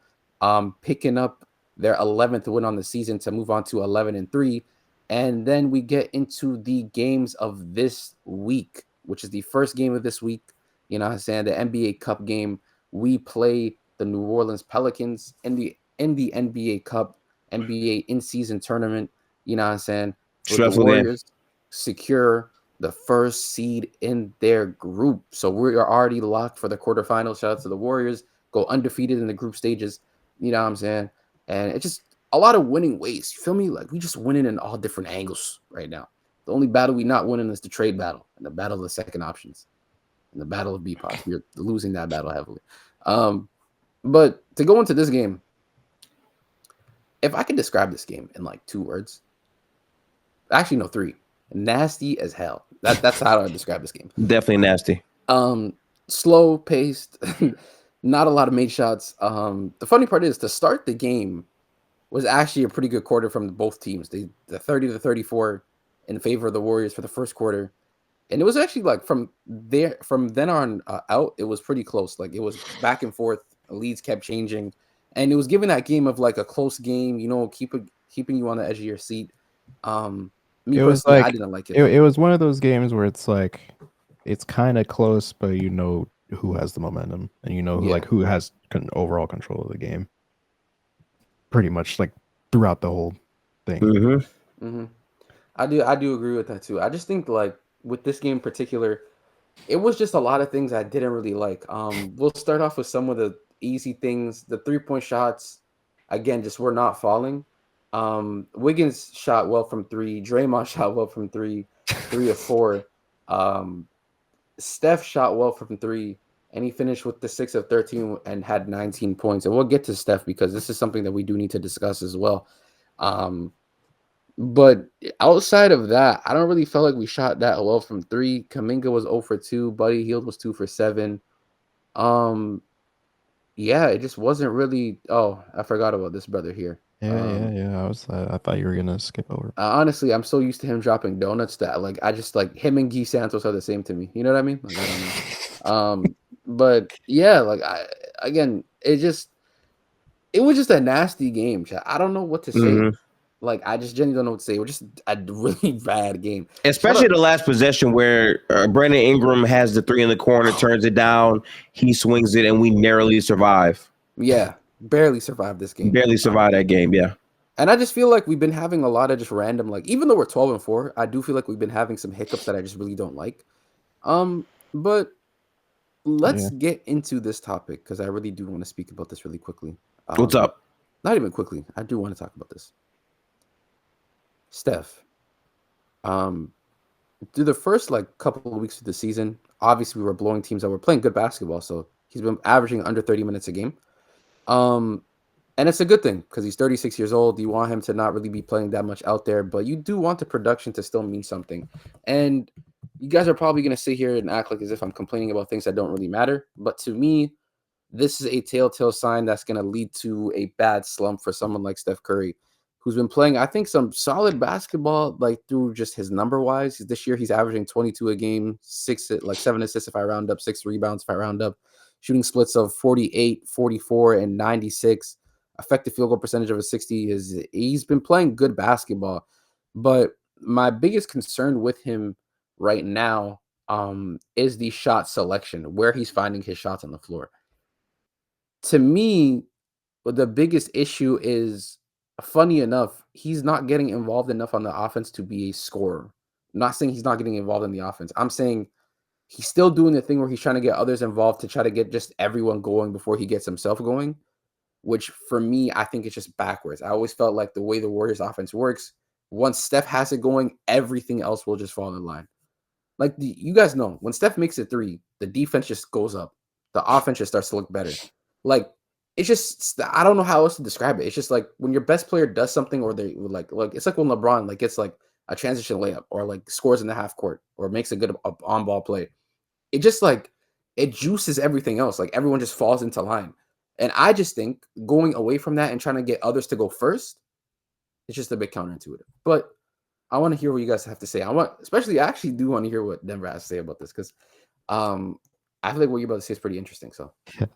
picking up their 11th win on the season to move on to 11-3. And then we get into the games of this week, which is the first game of this week. You know what I'm saying? The NBA Cup game. We play the New Orleans Pelicans in the NBA Cup, NBA in-season tournament. You know what I'm saying? With the Warriors secure the first seed in their group. So we are already locked for the quarterfinals. Shout out to the Warriors. Go undefeated in the group stages. You know what I'm saying? And it's just a lot of winning ways. You feel me? Like we just winning in all different angles right now. The only battle we not winning is the trade battle and the battle of the second options and the battle of B-Pods. We're losing that battle heavily. But to go into this game, if I could describe this game in like 2 words, actually no, 3. Nasty as hell. That's how I describe this game. Definitely nasty. Slow paced, not a lot of made shots. The funny part is to start the game was actually a pretty good quarter from both teams. The 30-34 in favor of the Warriors for the first quarter, and it was actually like from then on out, it was pretty close. Like it was back and forth. The leads kept changing, and it was giving that game of like a close game. Keeping you on the edge of your seat. Me personally, I didn't like it. It was one of those games where it's like it's kind of close, but you know who has the momentum, and you know who has overall control of the game. Pretty much like throughout the whole thing. I do agree with that too. I just think like with this game in particular, it was just a lot of things I didn't really like. We'll start off with some of the easy things. The 3-point shots, again, just were not falling. Wiggins shot well from 3. Draymond shot well from 3 of 4. Steph shot well from 3, and he finished with the 6 of 13 and had 19 points. And we'll get to Steph because this is something that we do need to discuss as well. But outside of that, I don't really feel like we shot that well from 3. Kuminga was 0 for 2. Buddy Hield was 2 for 7. Yeah, it just wasn't really. Oh, I forgot about this brother here. Yeah. I thought you were gonna skip over. Honestly, I'm so used to him dropping donuts that like I just like him and Guy Santos are the same to me. You know what I mean? Like I don't know. But yeah, like it was just a nasty game. I don't know what to say. Like I just genuinely don't know what to say. It was just a really bad game, especially the last possession where Brandon Ingram has the 3 in the corner, turns it down, he swings it, and we narrowly survive. Yeah, barely survived this game. Barely survived that game, yeah. And I just feel like we've been having a lot of just random, like even though we're 12-4, I do feel like we've been having some hiccups that I just really don't like. But let's get into this topic because I really do want to speak about this really quickly. What's up? Not even quickly. I do want to talk about this. Steph, through the first like couple of weeks of the season, obviously we were blowing teams that were playing good basketball. So he's been averaging under 30 minutes a game. And it's a good thing because he's 36 years old. You want him to not really be playing that much out there, but you do want the production to still mean something. And you guys are probably going to sit here and act like as if I'm complaining about things that don't really matter. But to me, this is a telltale sign that's going to lead to a bad slump for someone like Steph Curry, who's been playing, I think, some solid basketball, like through just his number wise. This year, he's averaging 22 a game, 7 assists if I round up, 6 rebounds if I round up, shooting splits of 48, 44, and 96. Effective field goal percentage of a 60. He's been playing good basketball. But my biggest concern with him right now is the shot selection, where he's finding his shots on the floor. To me, the biggest issue is, funny enough, he's not getting involved enough on the offense to be a scorer. I'm not saying he's not getting involved in the offense. I'm saying he's still doing the thing where he's trying to get others involved to try to get just everyone going before he gets himself going, which for me, I think it's just backwards. I always felt like the way the Warriors offense works, once Steph has it going, everything else will just fall in line. Like you guys know, when Steph makes a three, the defense just goes up. The offense just starts to look better. Like it's just, I don't know how else to describe it. It's just like when your best player does something, or they like it's like when LeBron like gets like a transition layup, or like scores in the half court, or makes a good on ball play. It just like it juices everything else. Like everyone just falls into line. And I just think going away from that and trying to get others to go first, it's just a bit counterintuitive. But I want to hear what you guys have to say. I actually do want to hear what Denver has to say about this, because I feel like what you're about to say is pretty interesting. So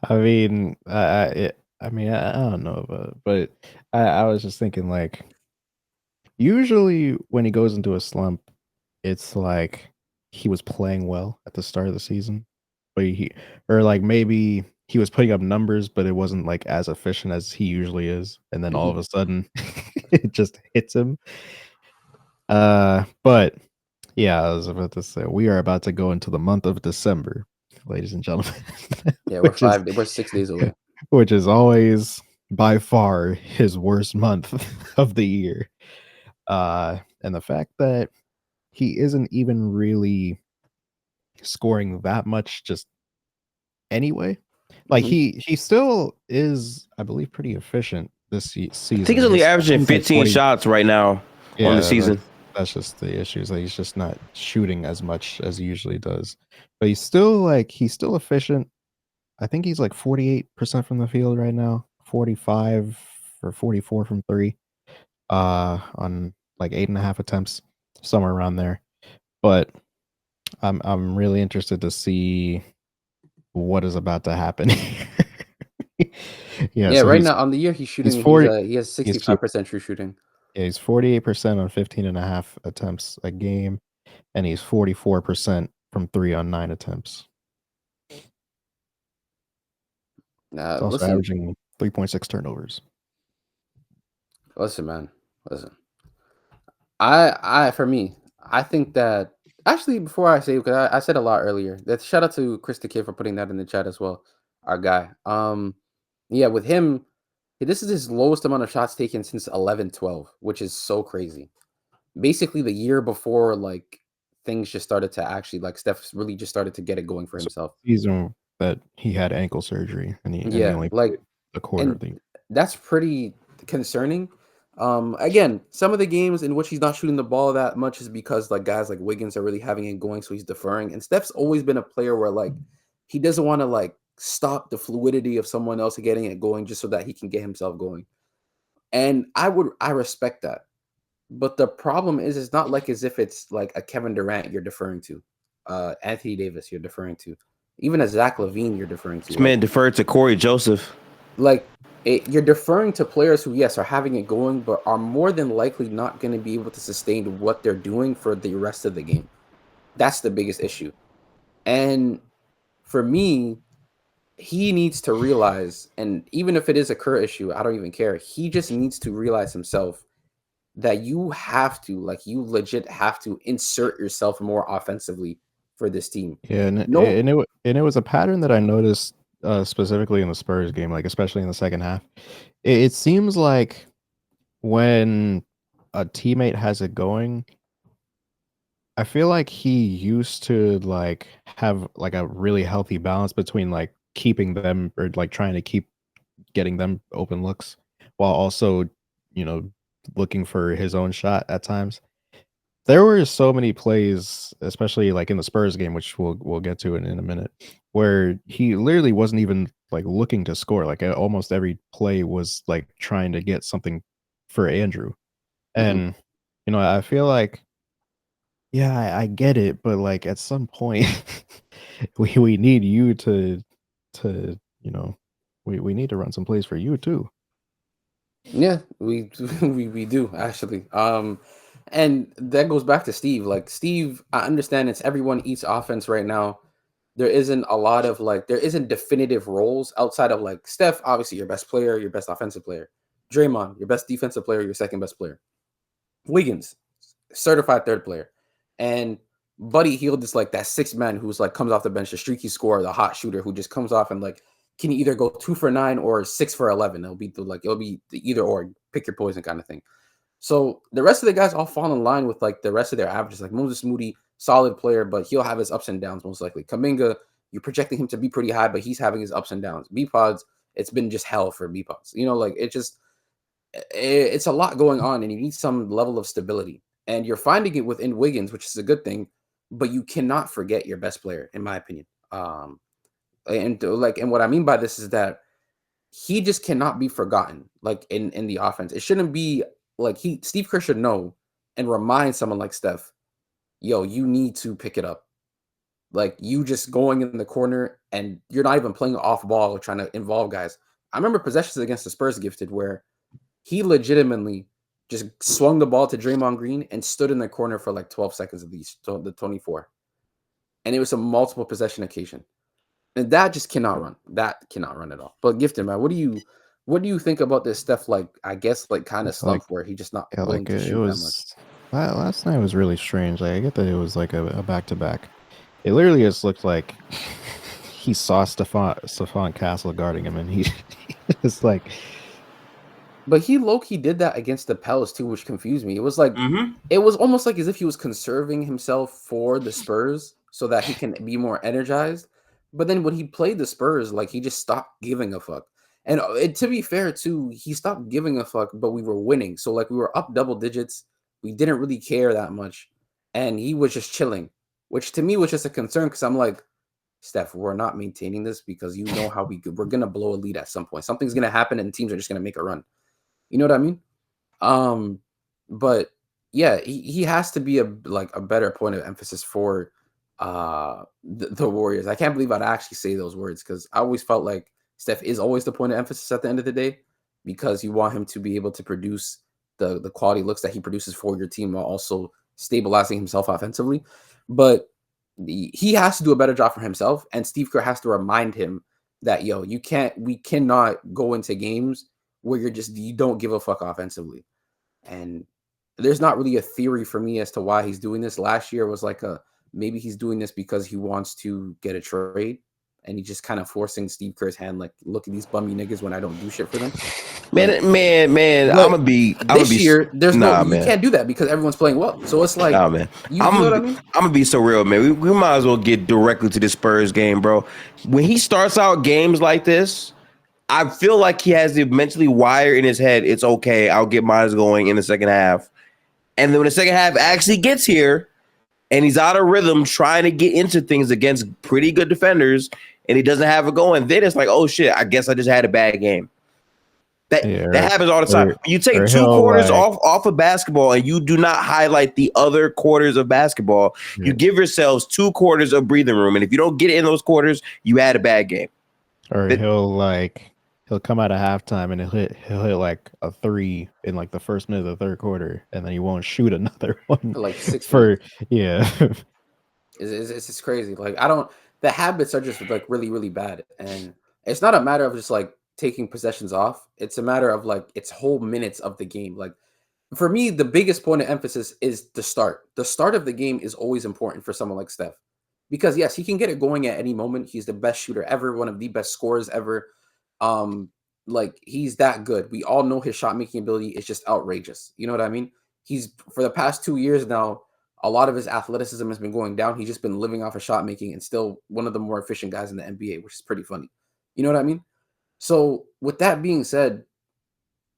I mean, I don't know, but I was just thinking, like, usually when he goes into a slump, it's like he was playing well at the start of the season, but or like maybe he was putting up numbers, but it wasn't like as efficient as he usually is, and then all of a sudden it just hits him. But yeah, I was about to say we are about to go into the month of December, ladies and gentlemen. yeah, we're 6 days away. Which is always by far his worst month of the year. And the fact that he isn't even really scoring that much just anyway. Like he still is, I believe, pretty efficient this season. I think he's only averaging 15 shots right now on the season. That's just the issue. Is that he's just not shooting as much as he usually does. But he's still efficient. I think he's like 48% from the field right now, 45 or 44 from three, on like 8.5 attempts, somewhere around there. But I'm really interested to see what is about to happen. Yeah, so right now on the year he's shooting. He has 65% true shooting. Yeah, he's 48% on 15.5 attempts a game, and he's 44% from three on 9 attempts. He's also averaging 3.6 turnovers. Listen, man. Listen. For me, I think that actually, before I say, because I said a lot earlier, that shout out to Chris the Kid for putting that in the chat as well. Our guy. Yeah, with him, this is his lowest amount of shots taken since 11-12, which is so crazy. Basically, the year before, like, things just started to actually, like, Steph really just started to get it going for himself. Season that he had ankle surgery, and he only played a quarter of the. That's pretty concerning. Again, some of the games in which he's not shooting the ball that much is because like guys like Wiggins are really having it going, so he's deferring. And Steph's always been a player where like he doesn't want to like stop the fluidity of someone else getting it going just so that he can get himself going. And I respect that. But the problem is it's not like as if it's like a Kevin Durant you're deferring to, Anthony Davis you're deferring to, even a Zach LaVine you're deferring to. This man deferred to Corey Joseph. Like you're deferring to players who, yes, are having it going, but are more than likely not going to be able to sustain what they're doing for the rest of the game. That's the biggest issue. And for me, he needs to realize, and even if it is a Kerr issue, I don't even care. He just needs to realize himself that you legit have to insert yourself more offensively for this team. Yeah, and it was a pattern that I noticed specifically in the Spurs game, like especially in the second half. It seems like when a teammate has it going, I feel like he used to like have like a really healthy balance between like keeping them or like trying to keep getting them open looks while also, looking for his own shot at times. There were so many plays, especially like in the Spurs game, which we'll get to in a minute, where he literally wasn't even like looking to score. Like almost every play was like trying to get something for Andrew. And I feel like, yeah, I get it, but like at some point we need you to we need to run some plays for you too. Yeah, we do actually. And that goes back to Steve. Like Steve, I understand it's everyone eats offense right now. There isn't a lot of like there isn't definitive roles outside of like Steph, obviously your best player, your best offensive player. Draymond, your best defensive player, your second best player. Wiggins, certified third player. And Buddy Hield is like that sixth man who's like comes off the bench, the streaky scorer, the hot shooter who just comes off and like can either go 2 for 9 or 6 for 11. It'll be the either or, pick your poison kind of thing. So the rest of the guys all fall in line with like the rest of their averages. Like Moses Moody, solid player, but he'll have his ups and downs most likely. Kaminga, you're projecting him to be pretty high, but he's having his ups and downs. B pods, it's been just hell for B pods. Like it's a lot going on, and you need some level of stability. And you're finding it within Wiggins, which is a good thing, but you cannot forget your best player, in my opinion. And what I mean by this is that he just cannot be forgotten. Like in the offense, it shouldn't be like Steve Kerr should know and remind someone like Steph, yo, you need to pick it up. Like you just going in the corner and you're not even playing off ball or trying to involve guys. I remember possessions against the Spurs gifted where he legitimately just swung the ball to Draymond Green and stood in the corner for like 12 seconds of the 24. And it was a multiple possession occasion. And that just cannot run. That cannot run at all. But Gifted, man, what do you think about this stuff? Like, I guess, like kind of stuff where he just not willing to shoot that much. Last night was really strange. Like I get that it was like a back-to-back. It literally just looked like he saw Stephon Castle guarding him, and he just like. But he low-key did that against the Pels too, which confused me. It was like it was almost like as if he was conserving himself for the Spurs so that he can be more energized. But then when he played the Spurs, like he just stopped giving a fuck. And to be fair too, he stopped giving a fuck, but we were winning. So like we were up double digits. We didn't really care that much. And he was just chilling, which to me was just a concern because I'm like, Steph, we're not maintaining this because you know how we're going to blow a lead at some point. Something's going to happen and teams are just going to make a run. You know what I mean? But yeah, he has to be a better point of emphasis for the Warriors. I can't believe I'd actually say those words because I always felt like Steph is always the point of emphasis at the end of the day because you want him to be able to produce the quality looks that he produces for your team while also stabilizing himself offensively. But he has to do a better job for himself, and Steve Kerr has to remind him that we cannot go into games where you don't give a fuck offensively. And there's not really a theory for me as to why he's doing this. Last year was like maybe he's doing this because he wants to get a trade and he's just kind of forcing Steve Kerr's hand, like, look at these bummy niggas when I don't do shit for them. Man, look, I'm gonna be this year. There's you can't do that because everyone's playing well. So it's like, man, you know what I mean? I'm gonna be so real, man. We might as well get directly to this Spurs game, bro. When he starts out games like this, I feel like he has the mentally wire in his head. It's okay. I'll get mine going in the second half. And then when the second half actually gets here and he's out of rhythm trying to get into things against pretty good defenders and he doesn't have it going, then it's like, oh shit, I guess I just had a bad game. That happens all the time. You take 2 quarters off of basketball and you do not highlight the other quarters of basketball. Yeah. You give yourselves 2 quarters of breathing room. And if you don't get it in those quarters, you had a bad game. Or he'll come out of halftime and he'll hit like a 3 in like the first minute of the third quarter, and then he won't shoot another one. Like 6 yeah. It's just crazy. Like the habits are just like really, really bad. And it's not a matter of just like taking possessions off. It's a matter of like it's whole minutes of the game. Like for me, the biggest point of emphasis is the start. The start of the game is always important for someone like Steph. Because yes, he can get it going at any moment. He's the best shooter ever, one of the best scorers ever. Like he's that good. We all know his shot making ability is just outrageous. You know what I mean? He's for the past 2 years now, a lot of his athleticism has been going down. He's just been living off of shot making and still one of the more efficient guys in the NBA, which is pretty funny. You know what I mean? So with that being said,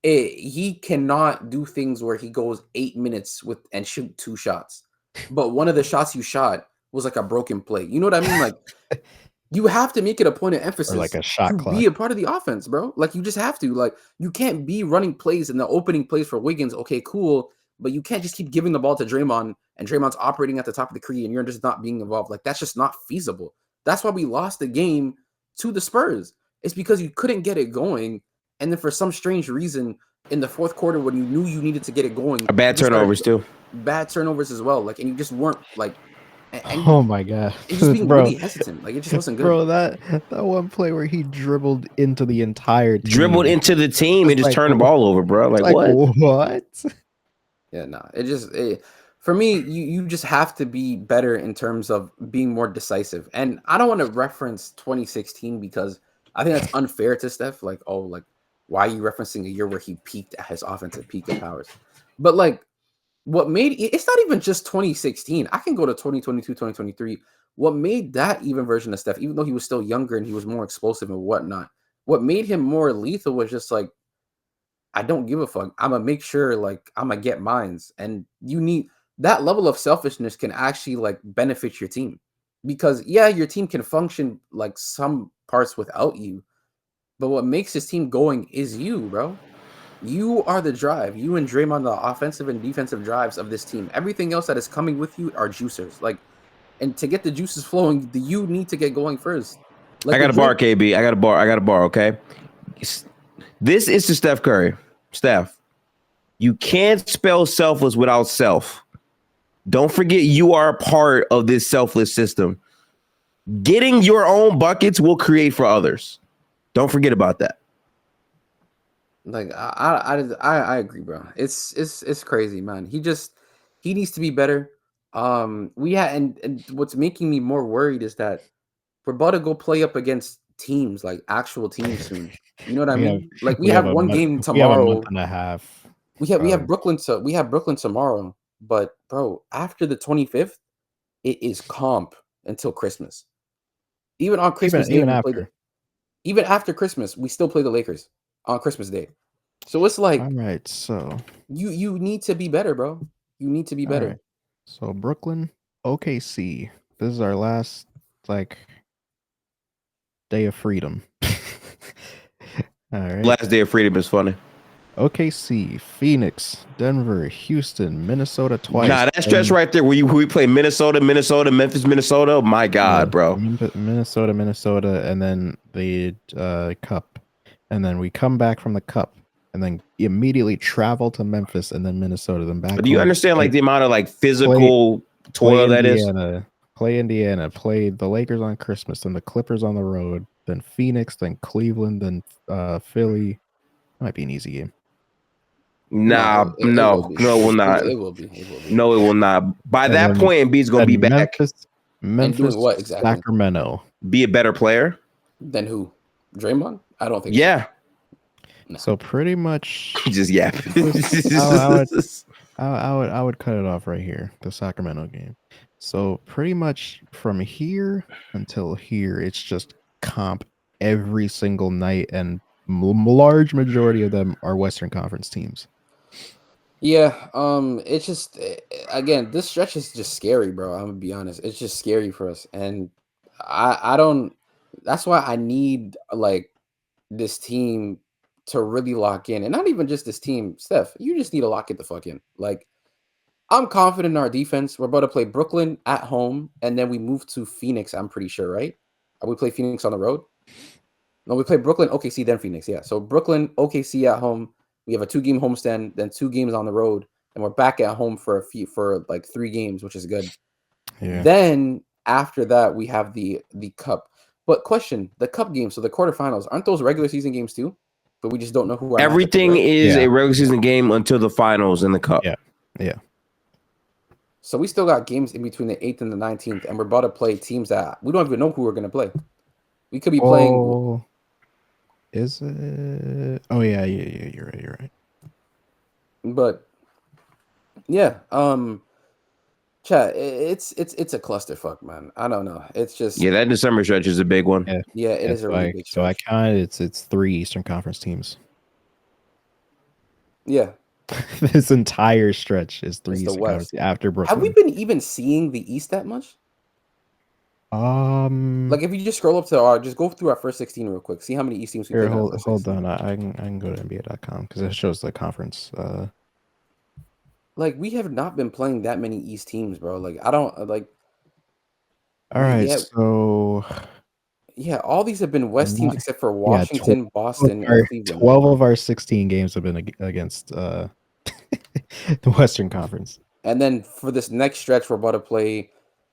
he cannot do things where he goes 8 minutes and shoot 2 shots. But one of the shots you shot was like a broken play. You know what I mean? Like you have to make it a point of emphasis, or like a shot clock, be a part of the offense, bro. Like you just have to. Like you can't be running plays in the opening plays for Wiggins. Okay, cool, but you can't just keep giving the ball to Draymond and Draymond's operating at the top of the key and you're just not being involved. Like that's just not feasible. That's why we lost the game to the Spurs. It's because you couldn't get it going, and then for some strange reason, in the fourth quarter when you knew you needed to get it going. Bad turnovers too. Bad turnovers as well. Like, and you just weren't like, Oh my god, and just being bro, really hesitant. Like, it just wasn't good. bro, that one play where he dribbled into the entire team, Dribbled into the team and just like, turned the ball over, bro. Like what? What? Yeah, no. For me, you just have to be better in terms of being more decisive. And I don't want to reference 2016 because I think that's unfair to Steph. Like, oh, like why are you referencing a year where he peaked at his offensive peak of powers? But like, what made it's not even just 2016. I can go to 2022, 2023. What made that even version of Steph, even though he was still younger and he was more explosive and whatnot, what made him more lethal was just like, I don't give a fuck. I'm gonna make sure, like, I'm gonna get mines. And you need that level of selfishness can actually like benefit your team. Because yeah, your team can function like some parts without you, but what makes this team going is you, bro. You are the drive. You and Draymond, the offensive and defensive drives of this team. Everything else that is coming with you are juicers. Like, and to get the juices flowing, you need to get going first. I Like got the a bar, drink. KB. I got a bar. Okay, this is to Steph Curry. Steph, you can't spell selfless without self. Don't forget you are a part of this selfless system. Getting your own buckets will create for others. Don't forget about that. Like I agree, bro. It's crazy, man. He needs to be better. We had and what's making me more worried is that we're about to go play up against teams like actual teams soon. You know what I we have mean? Like we we have have a one month, game we have a month tomorrow. and a half. We have Brooklyn tomorrow. But bro, after the 25th, it is comp until Christmas. Even on Christmas Day, Even we play after. even after Christmas, we still play the Lakers on Christmas Day. So it's All like right, so you need to be better, bro. You need to be all right, better. so Brooklyn, OKC. This is our last like day of freedom. All right. Last day of freedom is funny. OKC, Phoenix, Denver, Houston, Minnesota twice. Nah, that stretch right there where we play Minnesota, Memphis, Minnesota. My God, bro. Minnesota, and then the Cup, and then we come back from the Cup, and then immediately travel to Memphis, and then Minnesota, then back But do you home. understand like the amount of like Play, physical play toil that is? Indiana, play the Lakers on Christmas, then the Clippers on the road, then Phoenix, then Cleveland, then Philly. Might be an easy game. Nah, It will no, be. no, it will not. It will be. It will be. No, it will not. By And that then, point, Embiid's gonna be back, And doing Memphis, what exactly? Sacramento. be a better player. Then who? Draymond? I don't think Yeah, No. So pretty much, just yap. I would cut it off right here, the Sacramento game. So pretty much from here until here, it's just comp every single night, and large majority of them are Western Conference teams. Yeah, it's just again, this stretch is just scary, bro. I'm gonna be honest. It's just scary for us, and I don't. That's why I need like this team to really lock in, and not even just this team, Steph. You just need to lock it the fuck in. Like I'm confident in our defense. We're about to play Brooklyn at home, and then we move to Phoenix. I'm pretty sure, right? We play Phoenix on the road. No, we play Brooklyn, OKC, then Phoenix. Yeah. So Brooklyn, OKC at home. We have a 2-game homestand, then 2 games on the road, and we're back at home for like 3 games, which is good. Yeah. Then after that, we have the cup. But question, the cup games, so the quarterfinals, aren't those regular season games too? But we just don't know who our Everything is Yeah. a regular season game until the finals in the cup. Yeah. Yeah. So we still got games in between the 8th and the 19th, and we're about to play teams that we don't even know who we're gonna play. We could be playing. Oh, is it? Oh yeah. You're right. You're right. But yeah, chat, it's a clusterfuck, man. I don't know. It's just Yeah, that December stretch is a big one. yeah, it is a really big So I stretch. counted. It's 3 Eastern Conference teams. Yeah, This entire stretch is 3 It's the Eastern West. Conference after have Brooklyn. we been even seeing the East that much? Like if you just scroll up to just go through our first 16 real quick, see how many East teams we Here, played in our first hold 16. on. I can go to NBA.com because it shows the conference. Like we have not been playing that many East teams, bro. Like I don't like. All right, Yeah, so Yeah, all these have been West teams Not- except for yeah, Washington, Boston, and Cleveland. 12 of our 16 games have been against the Western Conference. And then for this next stretch, we're about to play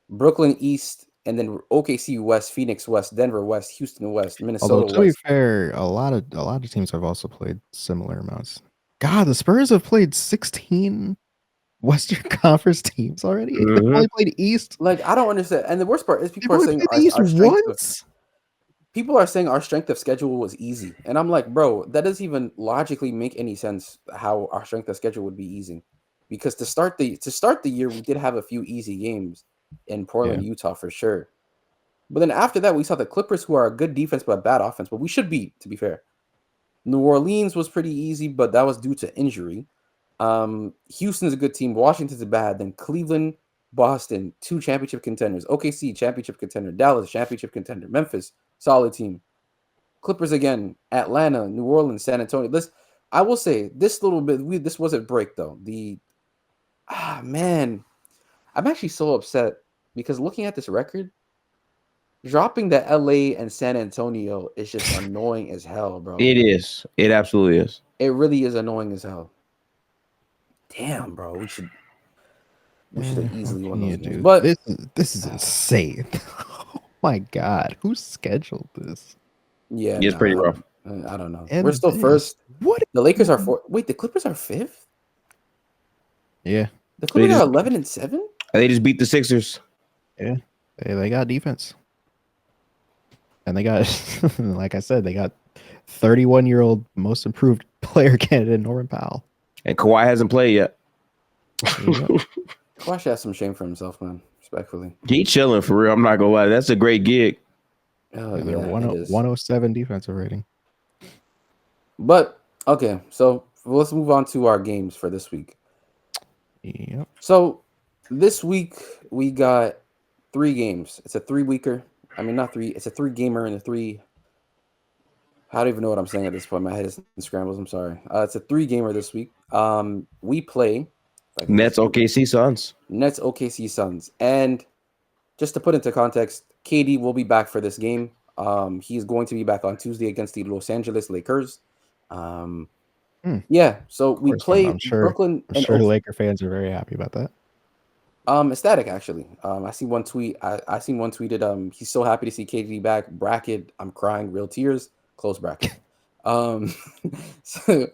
Brooklyn East, and then OKC West, Phoenix West, Denver West, Houston West, Although Minnesota to be West. fair, a lot of teams have also played similar amounts. God, the Spurs have played 16 Western Conference teams already. They've Mhm. only played East. Like, I don't understand. And the worst part is They've people are only saying played the East our strength of once. people are saying our strength of schedule was easy. And I'm like, bro, that doesn't even logically make any sense how our strength of schedule would be easy. Because to start the year, we did have a few easy games in Portland, Utah for sure. But then after that, we saw the Clippers, who are a good defense but a bad offense. But we should be, to be fair. New Orleans was pretty easy, but that was due to injury. Houston's a good team. Washington's bad. Then Cleveland, Boston, 2 championship contenders. OKC, championship contender. Dallas, championship contender. Memphis, solid team. Clippers again. Atlanta, New Orleans, San Antonio. I will say this little bit. This was a break though. Man, I'm actually so upset because looking at this record, dropping the LA and San Antonio is just annoying as hell, bro. It is. It absolutely is. It really is annoying as hell. Damn, bro. We should have easily won those games. But this is insane. Oh my God, who scheduled this? yeah, It's pretty rough. I don't know. And We're still first. What? The Lakers are 4th. Wait, the Clippers are 5th? Yeah, The Clippers are 11-7? They just beat the Sixers. yeah. They got defense, and they got, like I said, they got 31-year-old most improved player candidate Norman Powell. And Kawhi hasn't played yet. Kawhi should have some shame for himself, man. Respectfully. He chilling for real. I'm not gonna lie. That's a great gig. Oh, They're yeah, it is. 107 defensive rating. But okay, so let's move on to our games for this week. Yep. So this week we got 3 games. It's a 3-weeker. I mean, not 3. It's a 3-gamer and a 3. I don't even know what I'm saying at this point. My head is in scrambles. I'm sorry. It's a 3-gamer this week. We play Nets, OKC, Suns. Nets, OKC, Suns. And just to put into context, KD will be back for this game. He's going to be back on Tuesday against the Los Angeles Lakers. Yeah, so we play Brooklyn. I'm sure Laker fans are very happy about that. Ecstatic actually. I seen one tweet. I seen one tweeted. He's so happy to see KD back. Bracket. I'm crying. Real tears. Close bracket. So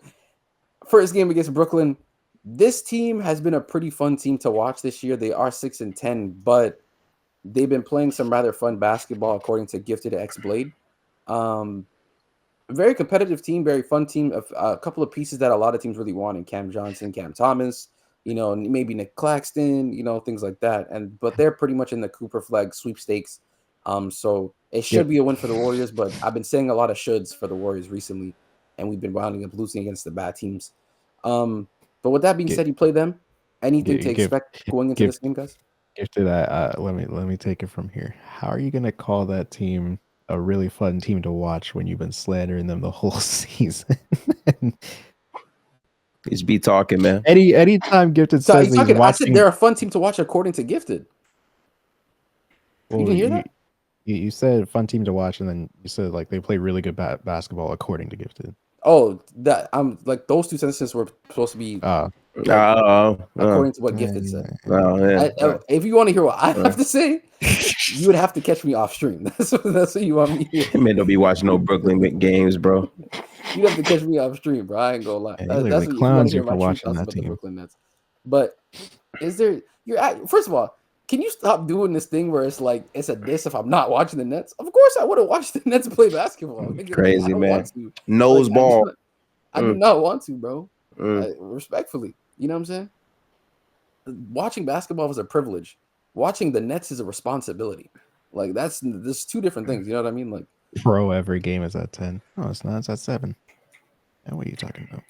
first game against Brooklyn. This team has been a pretty fun team to watch this year. They are 6-10, but they've been playing some rather fun basketball, according to Gifted X Blade. Very competitive team, very fun team. A couple of pieces that a lot of teams really want in Cam Johnson, Cam Thomas, maybe Nick Claxton, things like that. But they're pretty much in the Cooper Flag sweepstakes. So it should be a win for the Warriors, but I've been saying a lot of shoulds for the Warriors recently, and we've been rounding up losing against the bad teams. But with that being said, you play them. Anything to expect going into this game, guys? After that, let me take it from here. How are you gonna call that team a really fun team to watch when you've been slandering them the whole season? Just be talking, man. Anytime Gifted says he's watching, I said they're a fun team to watch according to Gifted. Well, you didn't hear that? You said fun team to watch, and then you said like they play really good basketball according to Gifted. Oh, that I'm like those 2 sentences were supposed to be according to what Gifted said. If you want to hear what I have to say, you would have to catch me off stream. That's what you want me to hear. Man, don't be watching no Brooklyn games, bro. You have to catch me off stream, bro. I ain't gonna lie. That's what you want to hear. Watching that team. The Brooklyn Nets. But first of all, can you stop doing this thing where it's like it's a diss if I'm not watching the Nets? Of course I would have watched the Nets play basketball. Crazy, man. Nose ball. I do not want to, bro. Respectfully. You know what I'm saying? Watching basketball is a privilege. Watching the Nets is a responsibility. Like there's 2 different things. You know what I mean? Like pro every game is at 10. No, it's not. It's at 7. And what are you talking about?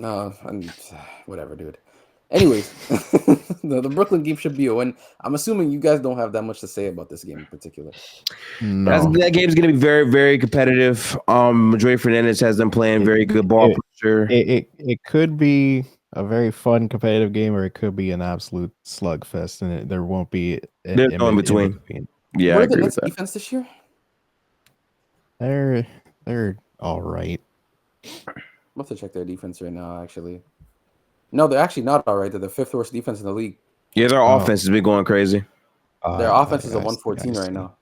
No, whatever, dude. Anyways, the Brooklyn game should be a win. I'm assuming you guys don't have that much to say about this game in particular. No. That game's going to be very, very competitive. Madre Fernandez has them playing very good ball pressure. It could be a very fun competitive game, or it could be an absolute slugfest, and there won't be there's no in between. Yeah, what I are the agree Nets with that. defense this year? They're all right. I'm about to check their defense right now. Actually, no, they're actually not all right. They're the fifth worst defense in the league. Yeah, their Oh, offense has been going crazy. Their offense is a I see, 114 right now.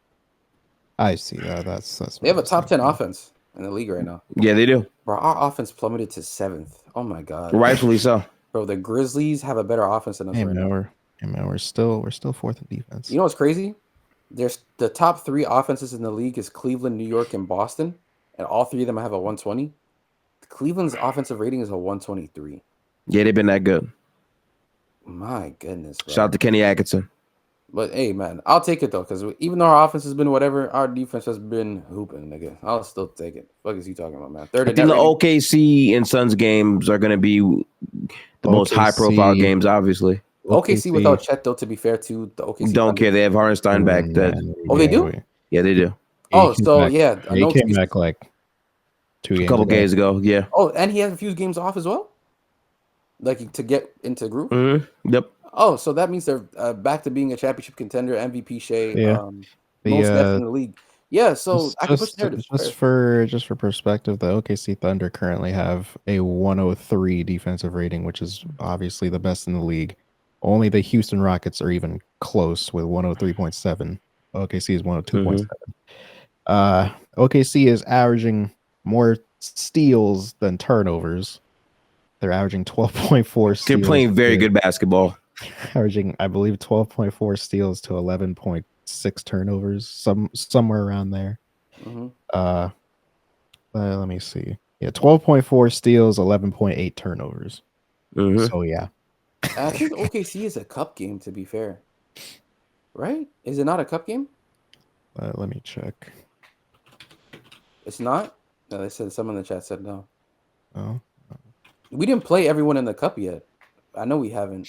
I see that. That's They what have I a was top 10 thinking. offense in the league right now. Yeah, they do. Bro, our offense plummeted to 7th. Oh my god. Rightfully so. Bro, the Grizzlies have a better offense than us Hey right now. we're still fourth in defense. You know what's crazy? There's the top 3 offenses in the league is Cleveland, New York, and Boston, and all 3 of them have a 120. Cleveland's offensive rating is a 123. Yeah, they've been that good. My goodness, bro. Shout out to Kenny Atkinson. But hey, man, I'll take it though, because even though our offense has been whatever, our defense has been hooping, nigga. I'll still take it. What is you talking about, man? Third I in think net the rating. OKC and Suns games are going to be the most high-profile games, obviously. OKC without Chet, though, to be fair, to the OKC. Don't care. They have Hartenstein back. Oh, they do? Yeah, they do. Oh, so yeah. He came back like 2 games a couple days ago. Yeah. Oh, and he has a few games off as well? Like to get into the group? Mm-hmm. Yep. Oh, so that means they're back to being a championship contender, MVP Shea, Yeah. most depth in the league. Yeah, so I can push narrative. Just for perspective, the OKC Thunder currently have a 103 defensive rating, which is obviously the best in the league. Only the Houston Rockets are even close with 103.7. OKC is 102.7. OKC is averaging more steals than turnovers. They're averaging 12.4 steals. They're playing very good basketball. Averaging, I believe, 12.4 steals to 11.6 turnovers, somewhere around there. Mm-hmm. Let me see. Yeah, 12.4 steals, 11.8 turnovers. Mm-hmm. So yeah, I think OKC is a cup game. To be fair, right? Is it not a cup game? let me check. It's not. No, they said someone in the chat said no. Oh, We didn't play everyone in the cup yet. I know we haven't.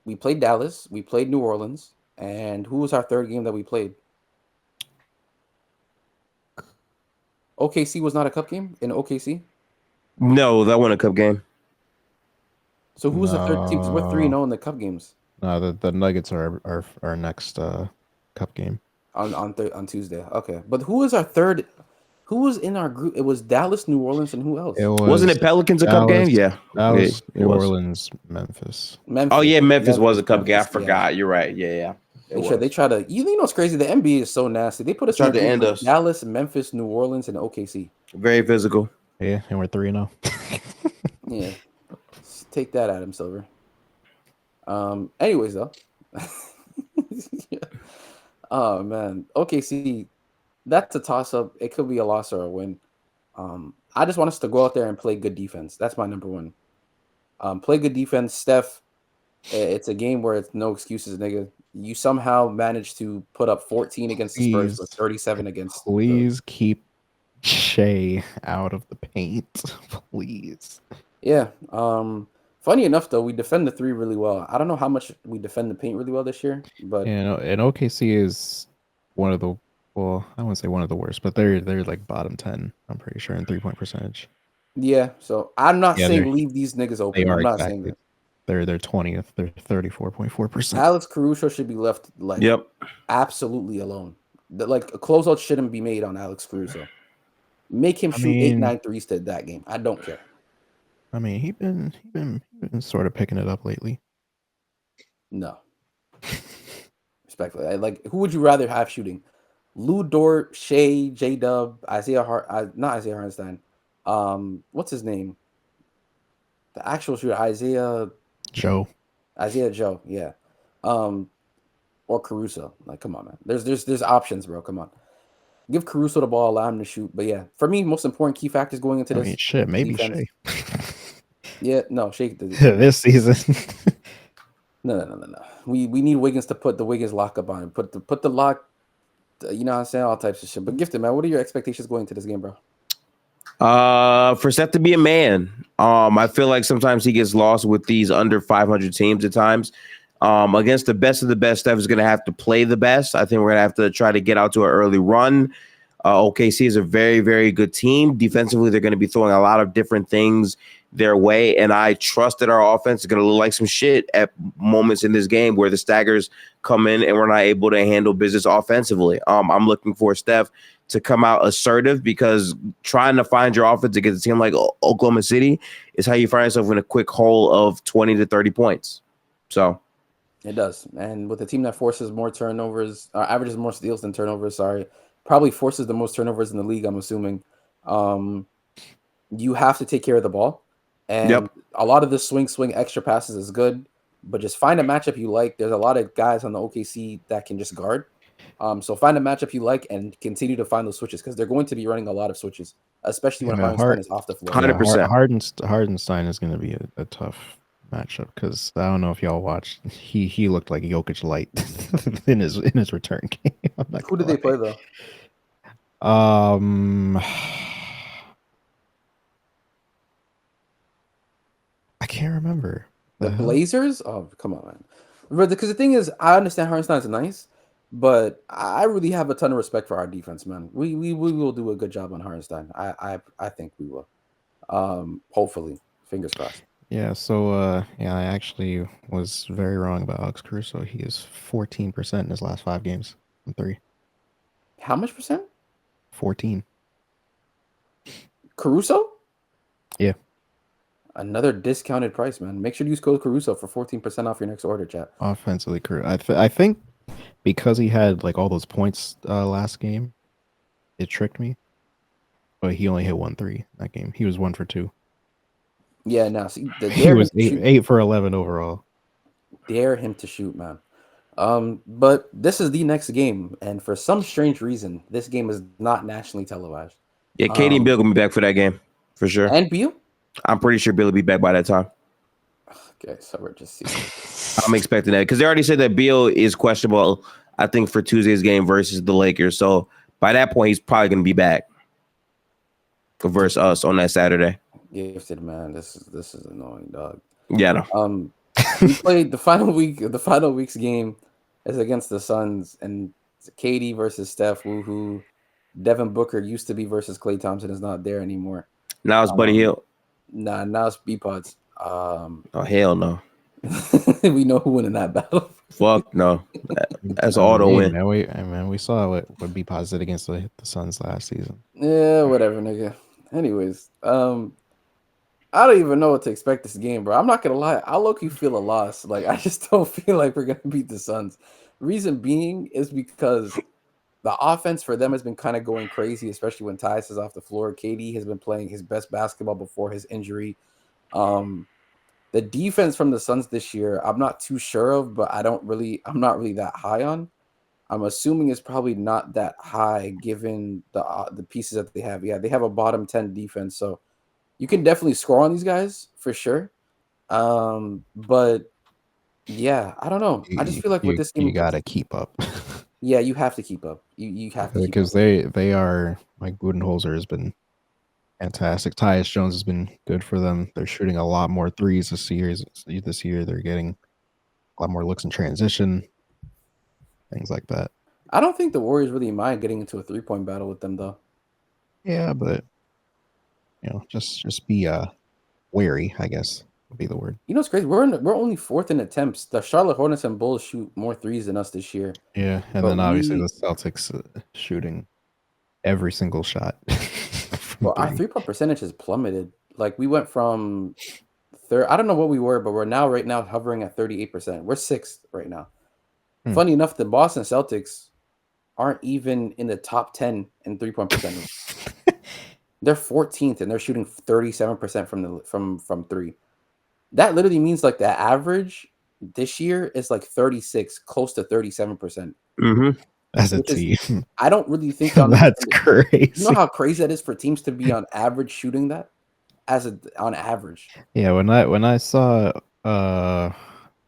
We played Dallas. We played New Orleans. And who was our third game that we played? OKC was not a cup game in OKC? No, that wasn't a cup game. So who was the third team? Because we're 3-0 in the cup games. No, the Nuggets are our next cup game on Tuesday. Okay. But who was our third? Who was in our group? It was Dallas, New Orleans, and who else? Wasn't it Pelicans a cup game? Yeah. Dallas, New Orleans, Memphis. Oh, yeah, Memphis was a cup game. I forgot. Yeah. You're right. Yeah. They try to. You know what's crazy? The NBA is so nasty. They put us in to end us. Dallas, Memphis, New Orleans, and OKC. Very physical. Yeah, and we're 3-0. Yeah. Take that, Adam Silver. Anyways, though. Yeah. Oh, man. OKC, that's a toss-up. It could be a loss or a win. I just want us to go out there and play good defense. That's my number one. Play good defense. Steph, it's a game where it's no excuses, nigga. You somehow managed to put up 14 against the Spurs, but 37 against. Please keep Shea out of the paint, please. Yeah. Funny enough, though, we defend the 3 really well. I don't know how much we defend the paint really well this year, but and OKC is one of the, well, I wouldn't say one of the worst, but they're like bottom 10. I'm pretty sure in 3-point percentage. Yeah. So I'm not saying leave these niggas open. I'm not saying that. They're 20th. They're 34.4%. Alex Caruso should be left absolutely alone. Like a closeout shouldn't be made on Alex Caruso. Make him shoot 8-9 threes to that game. I don't care. I mean, he's been sort of picking it up lately. No. Respectfully. Like, who would you rather have shooting? Lou Dort, Shea, J-Dub, not Isaiah Hartenstein. What's his name? The actual shooter, Isaiah Joe, yeah. Or Caruso. Like, come on, man. There's options, bro. Come on. Give Caruso the ball, allow him to shoot. But yeah, for me, most important key factors going into this. Maybe Shea. Yeah, no, Shea. This season. No. We need Wiggins to put the Wiggins lock up on him. Put the lock. You know what I'm saying? All types of shit. But Gifted, man, what are your expectations going into this game, bro? For Steph to be a man, I feel like sometimes he gets lost with these under 500 teams at times. Against the best of the best, Steph is going to have to play the best. I think we're going to have to try to get out to an early run. OKC is a very, very good team. Defensively, they're going to be throwing a lot of different things their way, and I trust that our offense is going to look like some shit at moments in this game where the staggers come in and we're not able to handle business offensively. I'm looking for Steph to come out assertive, because trying to find your offense against a team like Oklahoma City is how you find yourself in a quick hole of 20 to 30 points. So it does. And with a team that forces more turnovers, averages more steals than turnovers, probably forces the most turnovers in the league, I'm assuming. You have to take care of the ball. And a lot of the swing extra passes is good, but just find a matchup you like. There's a lot of guys on the OKC that can just guard. So find a matchup you like and continue to find those switches, because they're going to be running a lot of switches, especially when Hartenstein is off the floor. 100%. Hardenstein is going to be a tough matchup, because I don't know if y'all watched. He looked like Jokic light in his return game. Who did they play though? I can't remember. The Blazers? Oh, come on, man. But because the thing is, I understand Hartenstein's nice, but I really have a ton of respect for our defense, man. We will do a good job on Hartenstein. I think we will. Hopefully, fingers crossed. Yeah. So I actually was very wrong about Alex Caruso. He is 14% in his last 5 games from 3. How much percent? 14. Caruso? Yeah. Another discounted price, man. Make sure to use code Caruso for 14% off your next order, chat. Offensively, I think because he had like all those points last game, it tricked me. But he only hit 1 3 that game. He was 1 for 2. Yeah, now see, he was 8 for 11 overall. Dare him to shoot, man. But this is the next game, and for some strange reason, this game is not nationally televised. Yeah, Katie and Bill gonna be back for that game for sure. And Bill? I'm pretty sure Bill will be back by that time. Okay, so we're just seeing. I'm expecting that, because they already said that Bill is questionable, I think, for Tuesday's game versus the Lakers. So by that point, he's probably gonna be back versus us on that Saturday. Gifted, man. This is annoying, dog. Yeah, no. We played the final week's game is against the Suns, and KD versus Steph. Woohoo! Devin Booker used to be versus Klay Thompson, is not there anymore. Now it's Buddy Hield. Nah, now it's B-Pods. Oh hell no. We know who won in that battle. Fuck no. That's auto win. Man, we saw what B-Pods did against the Suns last season. Yeah, whatever, nigga. Anyways, I don't even know what to expect this game, bro. I'm not gonna lie. I low-key feel a loss. Like, I just don't feel like we're gonna beat the Suns. Reason being is because the offense for them has been kind of going crazy, especially when Tyus is off the floor. KD has been playing his best basketball before his injury. The defense from the Suns this year, I'm not too sure of, but I'm not really that high on. I'm assuming it's probably not that high given the pieces that they have. Yeah, they have a bottom 10 defense, so you can definitely score on these guys for sure. But yeah, I don't know. I just feel like with this game, you gotta keep up. Yeah, you have to keep up. You have to, because they are, like, Budenholzer has been fantastic. Tyus Jones has been good for them. They're shooting a lot more threes this year. They're getting a lot more looks in transition, things like that. I don't think the Warriors really mind getting into a 3-point battle with them, though. Yeah, but just be wary, I guess would be the word. You know what's crazy? We're only 4th in attempts. The Charlotte Hornets and Bulls shoot more threes than us this year. Yeah, and then obviously the Celtics shooting every single shot. Well, our 3-point percentage has plummeted. Like, we went from third. I don't know what we were, but we're right now hovering at 38%. We're 6th right now. Funny enough, the Boston Celtics aren't even in the top 10 in 3-point percentage. They're 14th, and they're shooting 37% from 3. That literally means, like, the average this year is like 36, close to 37%. Mm-hmm. As a team, I don't really think that's crazy. You know how crazy that is for teams to be on average shooting that on average. Yeah, when I saw what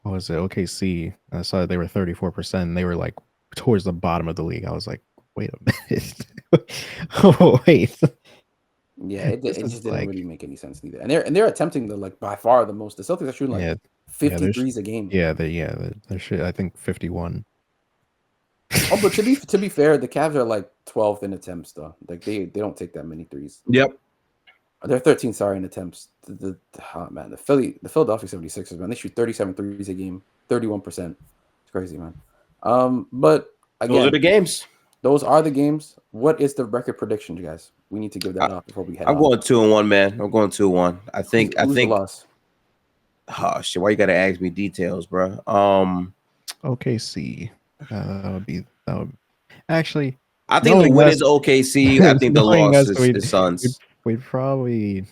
was it, OKC, I saw they were 34%, and they were like towards the bottom of the league. I was like, wait a minute. Oh, wait. Yeah, it just didn't really make any sense neither. And they're attempting the, like, by far the most. The Celtics are shooting like 53s a game. Yeah, they're shooting, I think 51. Oh, but to be fair, the Cavs are like 12th in attempts though. Like, they don't take that many threes. Yep. They're 13th, sorry, in attempts. The Philadelphia 76ers, man, they shoot 37 threes a game, 31%. It's crazy, man. But again, those are the games. those are the games. What is the record prediction, you guys? We need to give that off before we head I'm off. going 2-1, man. I'm going 2-1. I think. Who's the loss? Oh shit! Why you gotta ask me details, bro? OKC. That would actually I think the knowing win us, is OKC. I think the knowing loss us, is Suns. we'd probably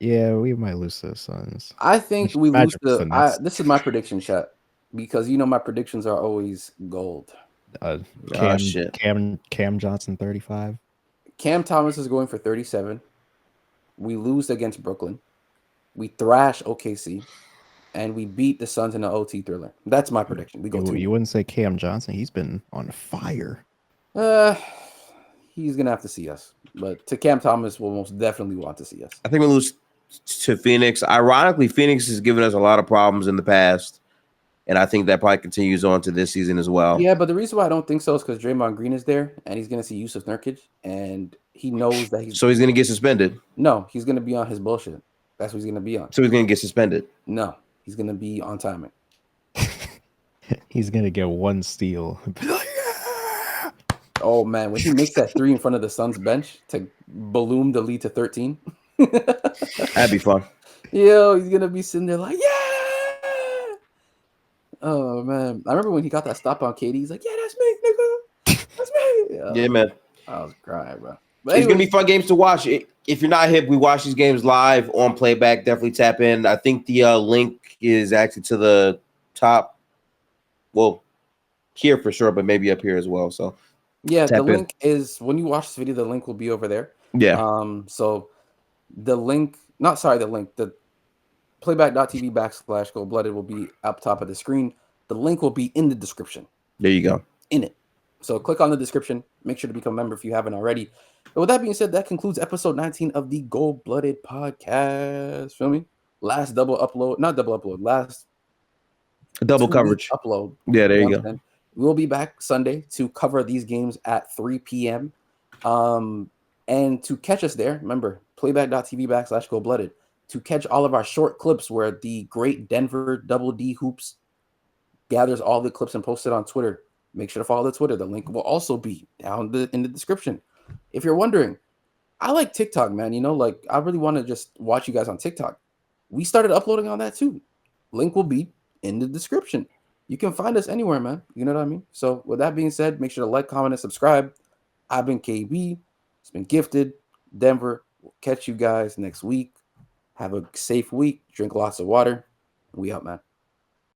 we might lose to the Suns. I think Which we lose imagine it's the. the Nets. This is my prediction, chat, because my predictions are always gold. Uh, Ah shit. Cam Johnson 35. Cam Thomas is going for 37. We lose against Brooklyn. We thrash OKC, and we beat the Suns in an OT thriller. That's my prediction. We go You 2. wouldn't say Cam Johnson. He's been on fire. He's gonna have to see us, but to Cam Thomas will most definitely want to see us. I think we lose to Phoenix. Ironically, Phoenix has given us a lot of problems in the past, and I think that probably continues on to this season as well. Yeah, but the reason why I don't think so is because Draymond Green is there, and he's gonna see Yusuf Nurkic, and he knows that he's. So he's gonna get suspended. No, he's gonna be on his bullshit. That's what he's gonna be on. So he's gonna get suspended. No, he's gonna be on timing. He's gonna get one steal. Oh man, when he makes that 3 in front of the Suns bench to balloon the lead to 13, That'd be fun. yo, he's gonna be sitting there like, yeah. Oh man, I remember when he got that stop on KD. He's like, yeah, that's me, nigga, that's me. Yeah, man. I was crying, bro. But It's gonna be fun games to watch. If you're not hip, we watch these games live on Playback. Definitely tap in. I think the link is actually to the top. Well, here for sure, but maybe up here as well. So yeah, the tap in. link is when you watch this video. The link will be over there. Yeah. So the link, the playback.tv/goldblooded will be up top of the screen. The link will be in the description. There you go. In it. So click on the description. Make sure to become a member if you haven't already. But with that being said, that concludes episode 19 of the Gold-Blooded podcast. Feel me? Last double upload, not double upload, last Double coverage. upload. Yeah, there you go. We'll be back Sunday to cover these games at 3 p.m. And to catch us there, remember, playback.tv/goldblooded to catch all of our short clips where the great Denver Double D Hoops gathers all the clips and posts it on Twitter. Make sure to follow the Twitter. The link will also be down in the description. If you're wondering, I like TikTok, man. I really want to just watch you guys on TikTok. We started uploading on that too. Link will be in the description. You can find us anywhere, man. You know what I mean? So with that being said, make sure to like, comment, and subscribe. I've been KB. It's been Gifted. Denver. We'll catch you guys next week. Have a safe week. Drink lots of water. We out, man.